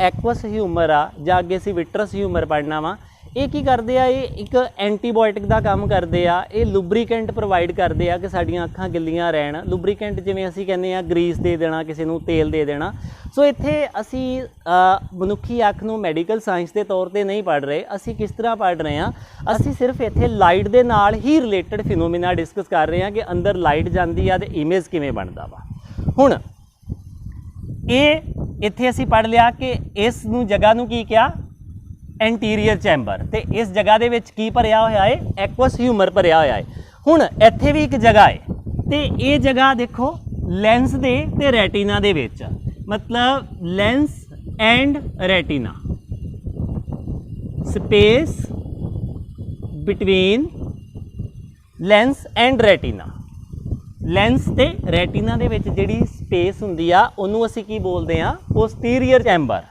ਐਕਵਸ ਹਿਊਮਰ ਆ ਜਾਂ ਅੱਗੇ ਅਸੀਂ ਵਿਟਰਸ ਹਿਊਮਰ ਪੜ੍ਹਨਾ ਵਾ, ਇਹ ਕੀ ਕਰਦੇ ਆ, ਇਹ ਇੱਕ ਐਂਟੀਬਾਇਓਟਿਕ ਦਾ ਕੰਮ ਕਰਦੇ ਆ। ਇਹ ਲੁਬਰੀਕੈਂਟ ਪ੍ਰੋਵਾਈਡ ਕਰਦੇ ਆ ਕਿ ਸਾਡੀਆਂ ਅੱਖਾਂ ਗਿੱਲੀਆਂ ਰਹਿਣ। ਲੁਬਰੀਕੈਂਟ ਜਿਵੇਂ ਅਸੀਂ ਕਹਿੰਦੇ ਆ ਗਰੀਸ ਦੇ ਦੇਣਾ, ਕਿਸੇ ਨੂੰ ਤੇਲ ਦੇ ਦੇਣਾ। ਸੋ ਇੱਥੇ ਅਸੀਂ ਮਨੁੱਖੀ ਅੱਖ ਨੂੰ ਮੈਡੀਕਲ ਸਾਇੰਸ ਦੇ ਤੌਰ ਤੇ ਨਹੀਂ ਪੜ੍ਹ ਰਹੇ। ਅਸੀਂ ਕਿਸ ਤਰ੍ਹਾਂ ਪੜ੍ਹ ਰਹੇ ਹਾਂ, ਅਸੀਂ ਸਿਰਫ ਇੱਥੇ ਲਾਈਟ ਦੇ ਨਾਲ ਹੀ ਰਿਲੇਟਡ ਫਿਨੋਮੀਨਾ ਡਿਸਕਸ ਕਰ ਰਹੇ ਹਾਂ ਕਿ ਅੰਦਰ ਲਾਈਟ ਜਾਂਦੀ ਆ ਤੇ ਇਮੇਜ ਕਿਵੇਂ ਬਣਦਾ ਵਾ। ਹੁਣ ਇਹ ਇੱਥੇ ਅਸੀਂ ਪੜ੍ਹ ਲਿਆ ਕਿ ਇਸ ਨੂੰ ਜਗ੍ਹਾ ਨੂੰ ਕੀ ਕਿਹਾ, ਐਂਟੀਰੀਅਰ ਚੈਂਬਰ। ਤੇ ਇਸ ਜਗ੍ਹਾ ਦੇ ਵਿੱਚ ਕੀ ਭਰਿਆ ਹੋਇਆ ਹੈ, ਐਕਵਸ ਹਿਊਮਰ ਭਰਿਆ ਹੋਇਆ ਹੈ। ਹੁਣ ਇੱਥੇ ਵੀ ਇੱਕ ਜਗ੍ਹਾ ਹੈ ਤੇ ਇਹ ਜਗ੍ਹਾ ਦੇਖੋ ਲੈਂਸ ਦੇ ਤੇ ਰੈਟੀਨਾ ਦੇ ਵਿੱਚ, ਮਤਲਬ lens and retina, space between lens and retina. Lens ਤੇ ਰੈਟੀਨਾ ਦੇ ਵਿੱਚ ਜਿਹੜੀ ਸਪੇਸ ਹੁੰਦੀ ਆ ਉਹਨੂੰ ਅਸੀਂ ਕੀ ਬੋਲਦੇ ਆ, ਪੋਸਟੀਰੀਅਰ ਚੈਂਬਰ।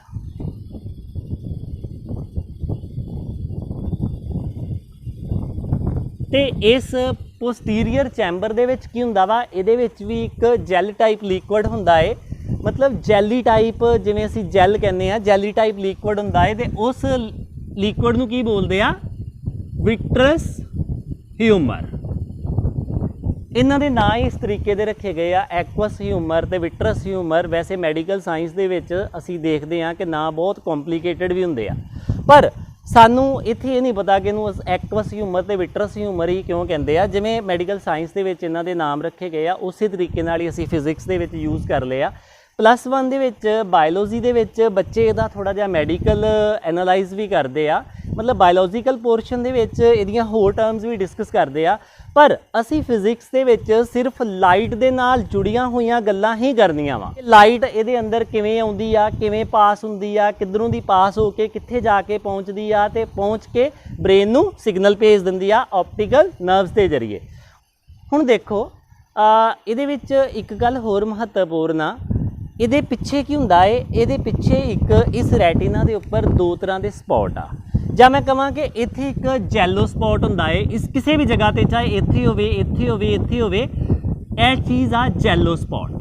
ਤੇ ਇਸ ਪੋਸਟੀਰੀਅਰ ਚੈਂਬਰ ਦੇ ਵਿੱਚ ਕੀ ਹੁੰਦਾ ਵਾ, ਇਹਦੇ ਵਿੱਚ ਵੀ ਇੱਕ ਜੈਲ ਟਾਈਪ ਲਿਕੁਇਡ ਹੁੰਦਾ ਹੈ, ਮਤਲਬ ਜੈਲੀ ਟਾਈਪ, ਜਿਵੇਂ ਅਸੀਂ ਜੈਲ ਕਹਿੰਦੇ ਆ, ਜੈਲੀ ਟਾਈਪ ਲਿਕੁਇਡ ਹੁੰਦਾ ਹੈ। ਤੇ ਉਸ ਲਿਕੁਇਡ ਨੂੰ ਕੀ ਬੋਲਦੇ ਆ, ਵਿਟਰਸ ਹਿਊਮਰ। ਇਹਨਾਂ ਦੇ ਨਾਂ ਹੀ ਇਸ ਤਰੀਕੇ ਦੇ ਰੱਖੇ ਗਏ ਆ, ਐਕਵਸ ਹਿਊਮਰ ਤੇ ਵਿਟਰਸ ਹਿਊਮਰ। ਵੈਸੇ ਮੈਡੀਕਲ ਸਾਇੰਸ ਦੇ ਵਿੱਚ ਅਸੀਂ ਦੇਖਦੇ ਹਾਂ ਕਿ ਨਾਂ ਬਹੁਤ ਕੰਪਲੀਕੇਟਡ ਵੀ ਹੁੰਦੇ ਆ, ਪਰ ਸਾਨੂੰ ਇੱਥੇ ਇਹ ਨਹੀਂ ਪਤਾ ਕਿ ਇਹਨੂੰ ਐਕਵਸ ਹਿਊਮਰ ਤੇ ਵਿਟਰਸ ਹਿਊਮਰ ਹੀ ਕਿਉਂ ਕਹਿੰਦੇ ਆ। ਜਿਵੇਂ ਮੈਡੀਕਲ ਸਾਇੰਸ ਦੇ ਵਿੱਚ ਇਹਨਾਂ ਦੇ ਨਾਮ ਰੱਖੇ ਗਏ ਆ, ਉਸੇ ਤਰੀਕੇ ਨਾਲ ਹੀ ਅਸੀਂ ਫਿਜ਼ਿਕਸ ਦੇ ਵਿੱਚ ਯੂਜ਼ ਕਰ ਲਿਆ। +1 ਦੇ ਵਿੱਚ ਬਾਇਓਲੋਜੀ ਦੇ ਵਿੱਚ ਬੱਚੇ ਇਹਦਾ ਥੋੜ੍ਹਾ ਜਿਹਾ ਮੈਡੀਕਲ ਐਨਾਲਾਈਜ਼ ਵੀ ਕਰਦੇ ਆ, ਮਤਲਬ ਬਾਇਓਲੋਜੀਕਲ ਪੋਰਸ਼ਨ ਦੇ ਵਿੱਚ ਇਹਦੀਆਂ ਹੋਰ ਟਰਮਸ ਵੀ ਡਿਸਕਸ ਕਰਦੇ ਆ। ਪਰ ਅਸੀਂ ਫਿਜ਼ਿਕਸ ਦੇ ਵਿੱਚ ਸਿਰਫ ਲਾਈਟ ਦੇ ਨਾਲ ਜੁੜੀਆਂ ਹੋਈਆਂ ਗੱਲਾਂ ਹੀ ਕਰਨੀਆਂ ਵਾ। ਲਾਈਟ ਇਹਦੇ ਅੰਦਰ ਕਿਵੇਂ ਆਉਂਦੀ ਆ, ਕਿਵੇਂ ਪਾਸ ਹੁੰਦੀ ਆ, ਕਿੱਧਰੋਂ ਦੀ ਪਾਸ ਹੋ ਕੇ ਕਿੱਥੇ ਜਾ ਕੇ ਪਹੁੰਚਦੀ ਆ ਤੇ ਪਹੁੰਚ ਕੇ ਬ੍ਰੇਨ ਨੂੰ ਸਿਗਨਲ ਭੇਜ ਦਿੰਦੀ ਆ ਆਪਟੀਕਲ ਨਰਵਸ ਦੇ ਜ਼ਰੀਏ। ਹੁਣ ਦੇਖੋ ਇਹਦੇ ਵਿੱਚ ਇੱਕ ਗੱਲ ਹੋਰ ਮਹੱਤਵਪੂਰਨ ਆ, ਇਹਦੇ ਪਿੱਛੇ ਕੀ ਹੁੰਦਾ ਹੈ, ਇਹਦੇ ਪਿੱਛੇ ਇੱਕ ਇਸ ਰੈਟੀਨਾ ਦੇ ਉੱਪਰ ਦੋ ਤਰ੍ਹਾਂ ਦੇ ਸਪੌਟ ਆ। ਜਾਂ ਮੈਂ ਕਹਾਂ ਕਿ ਇੱਥੇ ਇੱਕ ਜੈਲੋ ਸਪੌਟ ਹੁੰਦਾ ਹੈ, ਇਸ ਕਿਸੇ ਵੀ ਜਗ੍ਹਾ ਤੇ, ਚਾਹੇ ਇੱਥੇ ਹੋਵੇ, ਇੱਥੇ ਹੋਵੇ, ਇੱਥੇ ਹੋਵੇ, ਇਹ ਚੀਜ਼ ਆ ਜੈਲੋ ਸਪੌਟ।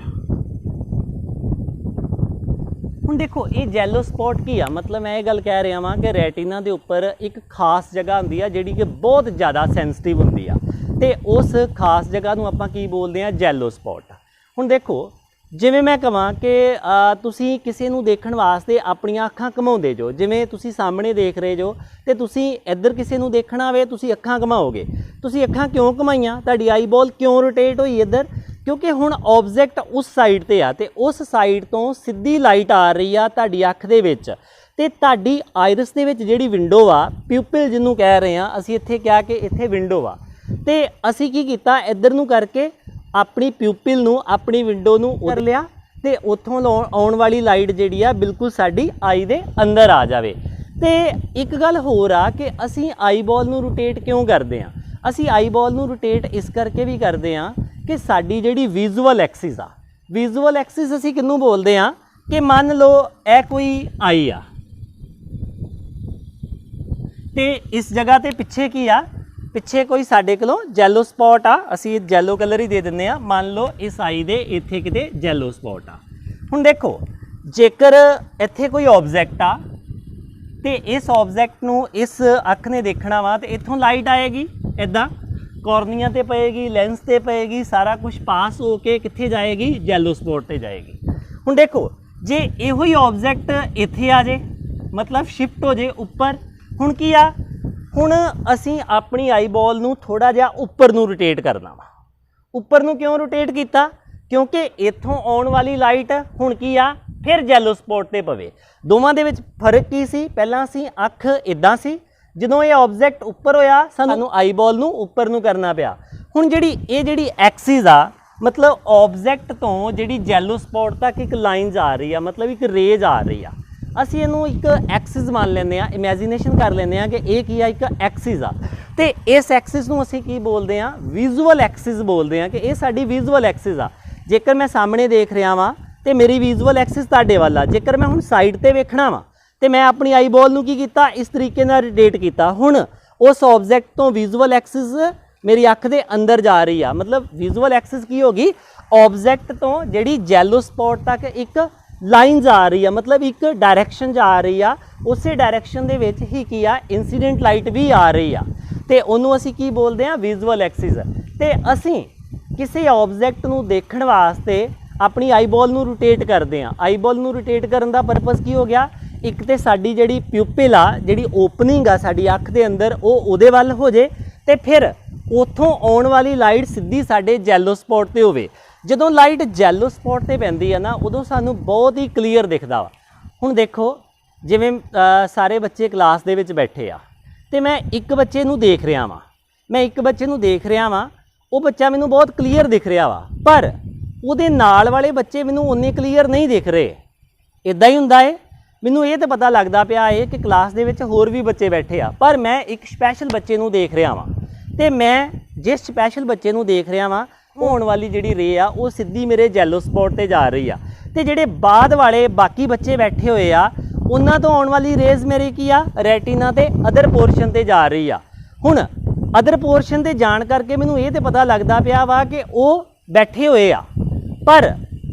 ਹੁਣ ਦੇਖੋ ਇਹ ਜੈਲੋ ਸਪੌਟ ਕੀ ਆ, ਮਤਲਬ ਮੈਂ ਇਹ ਗੱਲ ਕਹਿ ਰਿਹਾ ਵਾਂ ਕਿ ਰੈਟੀਨਾ ਦੇ ਉੱਪਰ ਇੱਕ ਖਾਸ ਜਗ੍ਹਾ ਹੁੰਦੀ ਆ ਜਿਹੜੀ ਕਿ ਬਹੁਤ ਜ਼ਿਆਦਾ ਸੈਂਸਿਟਿਵ ਹੁੰਦੀ ਆ, ਤੇ ਉਸ ਖਾਸ ਜਗ੍ਹਾ ਨੂੰ ਆਪਾਂ ਕੀ ਬੋਲਦੇ ਆ, ਜੈਲੋ ਸਪੌਟ। ਹੁਣ ਦੇਖੋ ਜਿਵੇਂ ਮੈਂ ਕਹਾਂ ਕਿ ਤੁਸੀਂ ਕਿਸੇ ਨੂੰ ਦੇਖਣ ਵਾਸਤੇ ਆਪਣੀਆਂ ਅੱਖਾਂ ਘੁਮਾਉਂਦੇ ਜੋ, ਜਿਵੇਂ ਤੁਸੀਂ ਸਾਹਮਣੇ ਦੇਖ ਰਹੇ ਜੋ ਤੇ ਤੁਸੀਂ ਇੱਧਰ ਕਿਸੇ ਨੂੰ ਦੇਖਣਾ ਹੋਵੇ ਤੁਸੀਂ ਅੱਖਾਂ ਘੁਮਾਓਗੇ। ਤੁਸੀਂ ਅੱਖਾਂ ਕਿਉਂ ਘੁਮਾਈਆਂ, ਤੁਹਾਡੀ ਆਈਬॉल ਕਿਉਂ ਰੋਟੇਟ ਹੋਈ ਇੱਧਰ, ਕਿਉਂਕਿ ਹੁਣ ਆਬਜੈਕਟ ਉਸ ਸਾਈਡ ਤੇ ਆ ਤੇ ਉਸ ਸਾਈਡ ਤੋਂ ਸਿੱਧੀ ਲਾਈਟ ਆ ਰਹੀ ਆ ਤੁਹਾਡੀ ਅੱਖ ਦੇ ਵਿੱਚ, ਤੇ ਤੁਹਾਡੀ ਆਇਰਿਸ ਦੇ ਵਿੱਚ ਜਿਹੜੀ ਵਿੰਡੋ ਆ, ਪਿਊਪਿਲ ਜਿਹਨੂੰ ਕਹਿ ਰਹੇ ਆ ਅਸੀਂ, ਇੱਥੇ ਕਿਹਾ ਕਿ ਇੱਥੇ ਵਿੰਡੋ ਆ, ਤੇ ਅਸੀਂ ਕੀ ਕੀਤਾ, ਇੱਧਰ ਨੂੰ ਕਰਕੇ ਆਪਣੀ ਪਿਊਪਿਲ ਨੂੰ, ਆਪਣੀ ਵਿੰਡੋ ਨੂੰ ਉਧਰ ਲਿਆ ਤੇ ਉੱਥੋਂ ਆਉਣ ਵਾਲੀ ਲਾਈਟ ਜਿਹੜੀ ਆ ਬਿਲਕੁਲ ਸਾਡੀ ਆਈ ਦੇ ਅੰਦਰ ਆ ਜਾਵੇ। ਤੇ ਇੱਕ ਗੱਲ ਹੋਰ ਆ ਕਿ ਅਸੀਂ ਆਈਬॉल ਨੂੰ ਰੋਟੇਟ ਕਿਉਂ ਕਰਦੇ ਆ, ਅਸੀਂ ਆਈਬॉल ਨੂੰ ਰੋਟੇਟ ਇਸ ਕਰਕੇ ਵੀ ਕਰਦੇ ਆ ਕਿ ਸਾਡੀ ਜਿਹੜੀ ਵਿਜ਼ੂਅਲ ਐਕਸਿਸ ਆ, ਵਿਜ਼ੂਅਲ ਐਕਸਿਸ ਅਸੀਂ ਕਿਹਨੂੰ ਬੋਲਦੇ ਆ ਕਿ ਮੰਨ ਲਓ ਇਹ ਕੋਈ ਆਈ ਆ ਤੇ ਇਸ ਜਗ੍ਹਾ ਤੇ ਪਿੱਛੇ ਕੀ ਆ, ਪਿੱਛੇ ਕੋਈ ਸਾਡੇ ਕੋਲੋਂ ਜੈਲੋ ਸਪੌਟ ਆ, ਅਸੀਂ ਜੈਲੋ ਕਲਰ ਹੀ ਦੇ ਦਿੰਦੇ ਆ। ਮੰਨ ਲਓ ਇਸ ਆਈ ਦੇ ਇੱਥੇ ਕਿਤੇ ਜੈਲੋ ਸਪੌਟ ਆ। ਹੁਣ ਦੇਖੋ ਜੇਕਰ ਇੱਥੇ ਕੋਈ ਆਬਜੈਕਟ ਆ ਤੇ ਇਸ ਆਬਜੈਕਟ ਨੂੰ ਇਸ ਅੱਖ ਨੇ ਦੇਖਣਾ ਵਾ ਤੇ ਇੱਥੋਂ ਲਾਈਟ ਆਏਗੀ, ਇੱਦਾਂ ਕੋਰਨੀਆ ਤੇ ਪਏਗੀ, ਲੈਂਸ ਤੇ ਪਏਗੀ, ਸਾਰਾ ਕੁਝ ਪਾਸ ਹੋ ਕੇ ਕਿੱਥੇ ਜਾਏਗੀ, ਜੈਲੋ ਸਪੌਟ ਤੇ ਜਾਏਗੀ। ਹੁਣ ਦੇਖੋ ਜੇ ਇਹੋ ਹੀ ਆਬਜੈਕਟ ਇੱਥੇ ਆ ਜੇ, ਮਤਲਬ ਸ਼ਿਫਟ ਹੋ ਜੇ ਉੱਪਰ, ਹੁਣ ਕੀ ਆ, ਹੁਣ ਅਸੀਂ ਆਪਣੀ ਆਈਬॉल ਨੂੰ ਥੋੜਾ ਜਿਹਾ ਉੱਪਰ ਨੂੰ ਰੋਟੇਟ ਕਰਨਾ ਵਾ। ਉੱਪਰ ਨੂੰ ਕਿਉਂ ਰੋਟੇਟ ਕੀਤਾ, ਕਿਉਂਕਿ ਇੱਥੋਂ ਆਉਣ ਵਾਲੀ ਲਾਈਟ ਹੁਣ ਕੀ ਆ, फिर जैलो स्पॉट ते पवे। दोवां दे विच फर्क की सी? पहलां असीं अख इदां सी, जदों ये ऑब्जैक्ट उपर होया सानूं आईबॉल नूं उपर नूं करना पिया। हुण जिहड़ी एक्सिस आ, मतलब ऑब्जैक्ट तो जिहड़ी जैलो स्पॉट तक एक लाइनज आ रही है, मतलब एक रेज आ रही है। ਅਸੀਂ ਇਹਨੂੰ ਇੱਕ ਐਕਸਿਸ ਮੰਨ ਲੈਂਦੇ ਹਾਂ, ਇਮੈਜੀਨੇਸ਼ਨ ਕਰ ਲੈਂਦੇ ਹਾਂ ਕਿ ਇਹ ਕੀ ਆ, ਇੱਕ ਐਕਸਿਸ ਆ। ਤੇ ਇਸ ਐਕਸਿਸ ਨੂੰ ਅਸੀਂ ਕੀ ਬੋਲਦੇ ਹਾਂ? ਵਿਜ਼ੂਅਲ ਐਕਸਿਸ ਬੋਲਦੇ ਹਾਂ, ਕਿ ਇਹ ਸਾਡੀ ਵਿਜ਼ੂਅਲ ਐਕਸਿਸ ਆ। ਜੇਕਰ ਮੈਂ ਸਾਹਮਣੇ ਦੇਖ ਰਿਹਾ ਵਾਂ ਤੇ ਮੇਰੀ ਵਿਜ਼ੂਅਲ ਐਕਸਿਸ ਤੁਹਾਡੇ ਵੱਲ ਆ। ਜੇਕਰ ਮੈਂ ਹੁਣ ਸਾਈਡ ਤੇ ਵੇਖਣਾ ਵਾ ਤੇ ਮੈਂ ਆਪਣੀ ਆਈਬॉल ਨੂੰ ਕੀ ਕੀਤਾ? ਇਸ ਤਰੀਕੇ ਨਾਲ ਰੋਟੇਟ ਕੀਤਾ। ਹੁਣ ਉਸ ਆਬਜੈਕਟ ਤੋਂ ਵਿਜ਼ੂਅਲ ਐਕਸਿਸ ਮੇਰੀ ਅੱਖ ਦੇ ਅੰਦਰ ਜਾ ਰਹੀ ਆ। ਮਤਲਬ ਵਿਜ਼ੂਅਲ ਐਕਸਿਸ ਕੀ ਹੋ ਗਈ? ਆਬਜੈਕਟ ਤੋਂ ਜਿਹੜੀ ਜੈਲੋ ਸਪॉट ਤੱਕ ਇੱਕ ਲਾਈਨਸ ਆ ਰਹੀ ਆ, मतलब एक डायरैक्शन जा रही आ। उस डायरैक्शन दे विच ही की आ इंसीडेंट लाइट भी आ रही आ, ते उन्हों असी की बोलते हैं? Visual axis. ते असी किसी ऑब्जैक्ट नूं देखण वास्ते अपनी आईबॉल नूं रोटेट करते हैं। आईबॉल नूं रोटेट करन दा पर्पस की हो गया? एक तो साडी जिहड़ी प्यूपिल आ, जिहड़ी ओपनिंग आ साडी अख दे अंदर, वो उहदे वल हो जे, ते फिर उत्थों आउण वाली लाइट सीधी साडे जैलो स्पॉट ते होवे। ਜਦੋਂ ਲਾਈਟ ਜੈਲੋ ਸਪॉट ਤੇ ਪੈਂਦੀ ਆ ਨਾ, ਉਦੋਂ ਸਾਨੂੰ ਬਹੁਤ ਹੀ ਕਲੀਅਰ ਦਿਖਦਾ ਵਾ। ਹੁਣ ਦੇਖੋ, ਜਿਵੇਂ ਸਾਰੇ ਬੱਚੇ ਕਲਾਸ ਦੇ ਵਿੱਚ ਬੈਠੇ ਆ ਤੇ ਮੈਂ ਇੱਕ ਬੱਚੇ ਨੂੰ ਦੇਖ ਰਿਹਾ ਵਾਂ, ਉਹ ਬੱਚਾ ਮੈਨੂੰ ਬਹੁਤ ਕਲੀਅਰ ਦਿਖ ਰਿਹਾ ਵਾ, ਪਰ ਉਹਦੇ ਨਾਲ ਵਾਲੇ ਬੱਚੇ ਮੈਨੂੰ ਉਨੇ ਕਲੀਅਰ ਨਹੀਂ ਦਿਖ ਰਹੇ। ਇਦਾਂ ਹੀ ਹੁੰਦਾ ਏ। ਮੈਨੂੰ ਇਹ ਤਾਂ ਪਤਾ ਲੱਗਦਾ ਪਿਆ ਏ ਕਿ ਕਲਾਸ ਦੇ ਵਿੱਚ ਹੋਰ ਵੀ ਬੱਚੇ ਬੈਠੇ ਆ, ਪਰ ਮੈਂ ਇੱਕ ਸਪੈਸ਼ਲ ਬੱਚੇ ਨੂੰ ਦੇਖ ਰਿਹਾ ਵਾਂ, ਤੇ ਮੈਂ ਜਿਸ ਸਪੈਸ਼ਲ ਬੱਚੇ ਨੂੰ ਦੇਖ ਰਿਹਾ ਵਾਂ, ਹੋਣ ਵਾਲੀ ਜਿਹੜੀ ਰੇ ਆ ਉਹ ਸਿੱਧੀ ਮੇਰੇ ਜੈਲੋ ਸਪॉट ਤੇ ਜਾ ਰਹੀ ਆ। ਤੇ ਜਿਹੜੇ ਬਾਅਦ ਵਾਲੇ ਬਾਕੀ ਬੱਚੇ ਬੈਠੇ ਹੋਏ ਆ, ਉਹਨਾਂ ਤੋਂ ਆਉਣ ਵਾਲੀ ਰੇਜ਼ ਮੇਰੇ ਕੀ ਆ? ਰੈਟੀਨਾ ਤੇ ਅਦਰ ਪੋਰਸ਼ਨ ਤੇ ਜਾ ਰਹੀ ਆ। ਹੁਣ ਅਦਰ ਪੋਰਸ਼ਨ ਤੇ ਜਾਣ ਕਰਕੇ ਮੈਨੂੰ ਇਹ ਤੇ ਪਤਾ ਲੱਗਦਾ ਪਿਆ ਵਾ ਕਿ ਉਹ ਬੈਠੇ ਹੋਏ ਆ, ਪਰ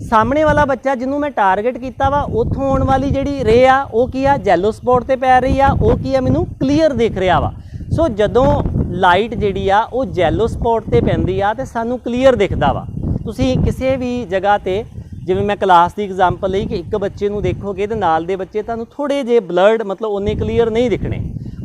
ਸਾਹਮਣੇ ਵਾਲਾ ਬੱਚਾ ਜਿਹਨੂੰ ਮੈਂ ਟਾਰਗੇਟ ਕੀਤਾ ਵਾ, ਉੱਥੋਂ ਆਉਣ ਵਾਲੀ ਜਿਹੜੀ ਰੇ ਆ ਉਹ ਕੀ ਆ? ਜੈਲੋ ਸਪॉट ਤੇ ਪੈ ਰਹੀ ਆ। ਉਹ ਕੀ ਆ? ਮੈਨੂੰ ਕਲੀਅਰ ਦਿਖ ਰਿਹਾ ਵਾ। ਸੋ ਜਦੋਂ ਲਾਈਟ ਜਿਹੜੀ ਆ ਉਹ ਜੈਲੋ ਸਪॉट ਤੇ ਪੈਂਦੀ ਆ ਤੇ ਸਾਨੂੰ ਕਲੀਅਰ ਦਿਖਦਾ ਵਾ। ਤੁਸੀਂ ਕਿਸੇ ਵੀ ਜਗ੍ਹਾ ਤੇ, ਜਿਵੇਂ ਮੈਂ ਕਲਾਸ ਦੀ ਐਗਜ਼ਾਮਪਲ ਲਈ, ਕਿ ਇੱਕ ਬੱਚੇ ਨੂੰ ਦੇਖੋਗੇ ਤੇ ਨਾਲ ਦੇ ਬੱਚੇ ਤੁਹਾਨੂੰ ਥੋੜੇ ਜਿਹੇ ਬਲਰਡ, मतलब ਉਹਨੇ ਕਲੀਅਰ ਨਹੀਂ ਦਿਖਣੇ।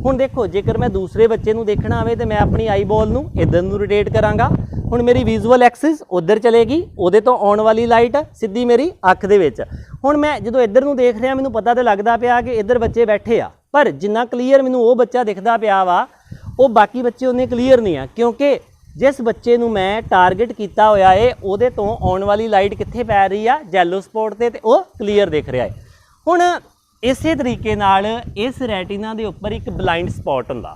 ਹੁਣ ਦੇਖੋ, ਜੇਕਰ ਮੈਂ ਦੂਸਰੇ ਬੱਚੇ ਨੂੰ ਦੇਖਣਾ ਹੋਵੇ ਤੇ ਮੈਂ ਆਪਣੀ ਆਈਬॉल ਨੂੰ ਇੱਧਰ ਨੂੰ ਰੋਟੇਟ ਕਰਾਂਗਾ। ਹੁਣ ਮੇਰੀ ਵਿਜ਼ੂਅਲ ਐਕਸਿਸ ਉੱਧਰ ਚਲੇਗੀ, ਉਹਦੇ ਤੋਂ ਆਉਣ ਵਾਲੀ ਲਾਈਟ ਸਿੱਧੀ ਮੇਰੀ ਅੱਖ ਦੇ ਵਿੱਚ। ਹੁਣ ਮੈਂ ਜਦੋਂ ਇੱਧਰ ਨੂੰ ਦੇਖ ਰਿਹਾ, ਮੈਨੂੰ ਪਤਾ ਤਾਂ ਲੱਗਦਾ ਪਿਆ ਕਿ ਇੱਧਰ ਬੱਚੇ ਬੈਠੇ ਆ, ਪਰ ਜਿੰਨਾ ਕਲੀਅਰ ਮੈਨੂੰ ਉਹ ਬੱਚਾ ਦਿਖਦਾ ਪਿਆ ਵਾ, ਉਹ ਬਾਕੀ ਬੱਚੇ ਉਹਨੇ ਕਲੀਅਰ ਨਹੀਂ ਆ, ਕਿਉਂਕਿ ਜਿਸ ਬੱਚੇ ਨੂੰ ਮੈਂ ਟਾਰਗੇਟ ਕੀਤਾ ਹੋਇਆ ਏ, ਉਹਦੇ ਤੋਂ ਆਉਣ ਵਾਲੀ ਲਾਈਟ ਕਿੱਥੇ ਪੈ ਰਹੀ ਆ? ਜੈਲੋ ਸਪॉट ਤੇ ਉਹ ਕਲੀਅਰ ਦਿਖ ਰਿਹਾ ਹੈ। ਹੁਣ ਇਸੇ ਤਰੀਕੇ ਨਾਲ ਇਸ ਰੈਟੀਨਾ ਦੇ ਉੱਪਰ ਇੱਕ ਬਲਾਈਂਡ ਸਪॉट ਹੁੰਦਾ।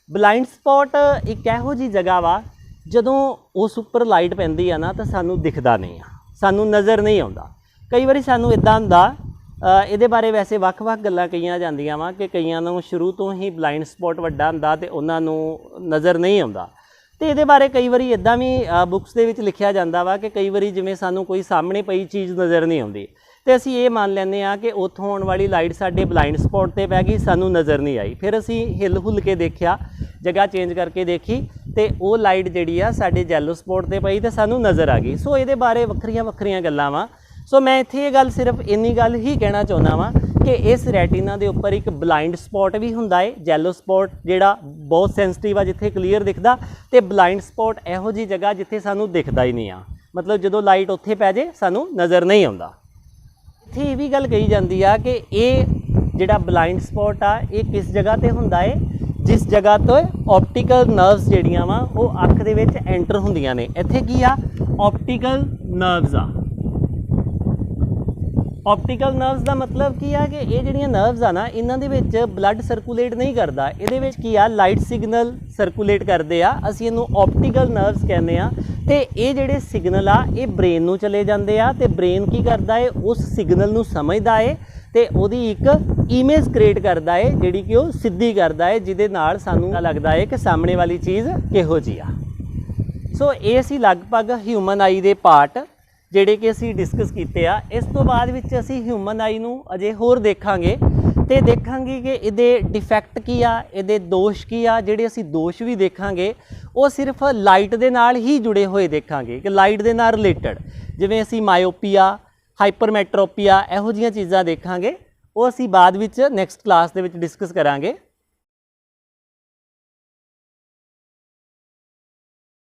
ਬਲਾਈਂਡ ਸਪॉट ਇੱਕ ਇਹੋ ਜਿਹੀ ਜਗ੍ਹਾ ਵਾ, ਜਦੋਂ ਉਸ ਉੱਪਰ ਲਾਈਟ ਪੈਂਦੀ ਆ ਨਾ ਤਾਂ ਸਾਨੂੰ ਦਿਖਦਾ ਨਹੀਂ ਆ, ਸਾਨੂੰ ਨਜ਼ਰ ਨਹੀਂ ਆਉਂਦਾ। ਕਈ ਵਾਰੀ ਸਾਨੂੰ ਇੱਦਾਂ ਹੁੰਦਾ, ਇਹਦੇ ਬਾਰੇ ਵੈਸੇ ਵੱਖ-ਵੱਖ ਗੱਲਾਂ ਕਹੀਆਂ ਜਾਂਦੀਆਂ ਵਾ ਕਿ ਕਈਆਂ ਨੂੰ ਸ਼ੁਰੂ ਤੋਂ ਹੀ ਬਲਾਈਂਡ ਸਪॉट ਵੱਡਾ ਹੁੰਦਾ ਤੇ ਉਹਨਾਂ ਨੂੰ ਨਜ਼ਰ ਨਹੀਂ ਆਉਂਦਾ। ਤੇ ਇਹਦੇ ਬਾਰੇ ਕਈ ਵਾਰੀ ਇੱਦਾਂ ਵੀ ਬੁੱਕਸ ਦੇ ਵਿੱਚ ਲਿਖਿਆ ਜਾਂਦਾ ਵਾ ਕਿ ਕਈ ਵਾਰੀ ਜਿਵੇਂ ਸਾਨੂੰ ਕੋਈ ਸਾਹਮਣੇ ਪਈ ਚੀਜ਼ ਨਜ਼ਰ ਨਹੀਂ ਆਉਂਦੀ ਤੇ ਅਸੀਂ ਇਹ ਮੰਨ ਲੈਂਦੇ ਹਾਂ ਕਿ ਉੱਥੋਂ ਆਉਣ ਵਾਲੀ ਲਾਈਟ ਸਾਡੇ ਬਲਾਈਂਡ ਸਪॉट ਤੇ ਪੈ ਗਈ, ਸਾਨੂੰ ਨਜ਼ਰ ਨਹੀਂ ਆਈ। ਫਿਰ ਅਸੀਂ ਹਿੱਲ ਹੁੱਲ ਕੇ ਦੇਖਿਆ, ਜਗ੍ਹਾ ਚੇਂਜ ਕਰਕੇ ਦੇਖੀ ਤੇ ਉਹ ਲਾਈਟ ਜਿਹੜੀ ਆ ਸਾਡੇ ਜੈਲੋ ਸਪॉट ਤੇ ਪਈ ਤੇ ਸਾਨੂੰ ਨਜ਼ਰ ਆ ਗਈ। ਸੋ ਇਹਦੇ ਬਾਰੇ ਵੱਖਰੀਆਂ ਗੱਲਾਂ ਵਾ। ਸੋ ਮੈਂ ਇੱਥੇ ਇਹ ਗੱਲ ਸਿਰਫ ਇੰਨੀ ਗੱਲ ਹੀ ਕਹਿਣਾ ਚਾਹੁੰਦਾ ਵਾਂ ਕਿ ਇਸ ਰੈਟੀਨਾ ਦੇ ਉੱਪਰ ਇੱਕ ਬਲਾਈਂਡ ਸਪॉट ਵੀ ਹੁੰਦਾ ਹੈ। ਜੈਲੋ ਸਪॉट ਜਿਹੜਾ ਬਹੁਤ ਸੈਂਸਿਟਿਵ ਆ, ਜਿੱਥੇ ਕਲੀਅਰ ਦਿਖਦਾ, ਤੇ ਬਲਾਈਂਡ ਸਪॉट ਇਹੋ ਜਿਹੀ ਜਗ੍ਹਾ ਜਿੱਥੇ ਸਾਨੂੰ ਦਿਖਦਾ ਹੀ ਨਹੀਂ ਆ, ਮਤਲਬ ਜਦੋਂ ਲਾਈਟ ਉੱਥੇ ਪੈ ਜੇ ਸਾਨੂੰ ਨਜ਼ਰ ਨਹੀਂ ਆਉਂਦਾ। ਇੱਥੇ ਇਹ ਵੀ ਗੱਲ ਕਹੀ ਜਾਂਦੀ ਆ ਕਿ ਇਹ ਜਿਹੜਾ ਬਲਾਈਂਡ ਸਪॉट ਆ, ਇਹ ਕਿਸ ਜਗ੍ਹਾ ਤੇ ਹੁੰਦਾ ਹੈ? ਜਿਸ ਜਗ੍ਹਾ ਤੋਂ ਆਪਟੀਕਲ ਨਰਵਸ ਜਿਹੜੀਆਂ ਵਾ ਉਹ ਅੱਖ ਦੇ ਵਿੱਚ ਐਂਟਰ ਹੁੰਦੀਆਂ ਨੇ। ਇੱਥੇ ਕੀ ਆ? ਆਪਟੀਕਲ ਨਰਵਸ ਆ। ਆਪਟੀਕਲ ਨਰਵਸ ਦਾ ਮਤਲਬ ਕੀ ਆ ਕਿ ਇਹ ਜਿਹੜੀਆਂ ਨਰਵਸ ਆ ਨਾ, ਇਹਨਾਂ ਦੇ ਵਿੱਚ ਬਲੱਡ ਸਰਕੂਲੇਟ ਨਹੀਂ ਕਰਦਾ, ਇਹਦੇ ਵਿੱਚ ਕੀ ਆ? ਲਾਈਟ ਸਿਗਨਲ ਸਰਕੂਲੇਟ ਕਰਦੇ ਆ। ਅਸੀਂ ਇਹਨੂੰ ਆਪਟੀਕਲ ਨਰਵਸ ਕਹਿੰਦੇ ਆ। ਤੇ ਇਹ ਜਿਹੜੇ ਸਿਗਨਲ ਆ ਇਹ ਬ੍ਰੇਨ ਨੂੰ ਚਲੇ ਜਾਂਦੇ ਆ, ਤੇ ਬ੍ਰੇਨ ਕੀ ਕਰਦਾ ਹੈ? ਉਸ ਸਿਗਨਲ ਨੂੰ ਸਮਝਦਾ ਹੈ ਤੇ ਉਹਦੀ ਇੱਕ ਇਮੇਜ ਕ੍ਰੀਏਟ ਕਰਦਾ ਹੈ, ਜਿਹੜੀ ਕਿ ਉਹ ਸਿੱਧੀ ਕਰਦਾ ਹੈ, ਜਿਹਦੇ ਨਾਲ ਸਾਨੂੰ ਲੱਗਦਾ ਹੈ ਕਿ ਸਾਹਮਣੇ ਵਾਲੀ ਚੀਜ਼ ਕਿਹੋ ਜਿਹੀ ਆ। ਸੋ ਇਹ ਸੀ ਲਗਭਗ ਹਿਊਮਨ ਆਈ ਦੇ ਪਾਰਟ ਜਿਹੜੇ ਕਿ ਅਸੀਂ ਡਿਸਕਸ ਕੀਤੇ ਆ। ਇਸ ਤੋਂ ਬਾਅਦ ਵਿੱਚ ਅਸੀਂ ਹਿਊਮਨ ਆਈ ਨੂੰ ਅਜੇ ਹੋਰ ਦੇਖਾਂਗੇ ਤੇ ਦੇਖਾਂਗੇ ਕਿ ਇਹਦੇ ਡਿਫੈਕਟ ਕੀ ਆ, ਇਹਦੇ ਦੋਸ਼ ਕੀ ਆ। ਜਿਹੜੇ ਅਸੀਂ ਦੋਸ਼ ਵੀ ਦੇਖਾਂਗੇ ਉਹ ਸਿਰਫ ਲਾਈਟ ਦੇ ਨਾਲ ਹੀ ਜੁੜੇ ਹੋਏ ਦੇਖਾਂਗੇ, ਕਿ ਲਾਈਟ ਦੇ ਨਾਲ ਰਿਲੇਟਡ, ਜਿਵੇਂ ਅਸੀਂ ਮਾਇਓਪੀਆ, ਹਾਈਪਰਮੈਟਰੋਪੀਆ, ਇਹੋ ਜਿਹੀਆਂ ਚੀਜ਼ਾਂ ਦੇਖਾਂਗੇ। ਉਹ ਅਸੀਂ ਬਾਅਦ ਵਿੱਚ ਨੈਕਸਟ ਕਲਾਸ ਦੇ ਵਿੱਚ ਡਿਸਕਸ ਕਰਾਂਗੇ।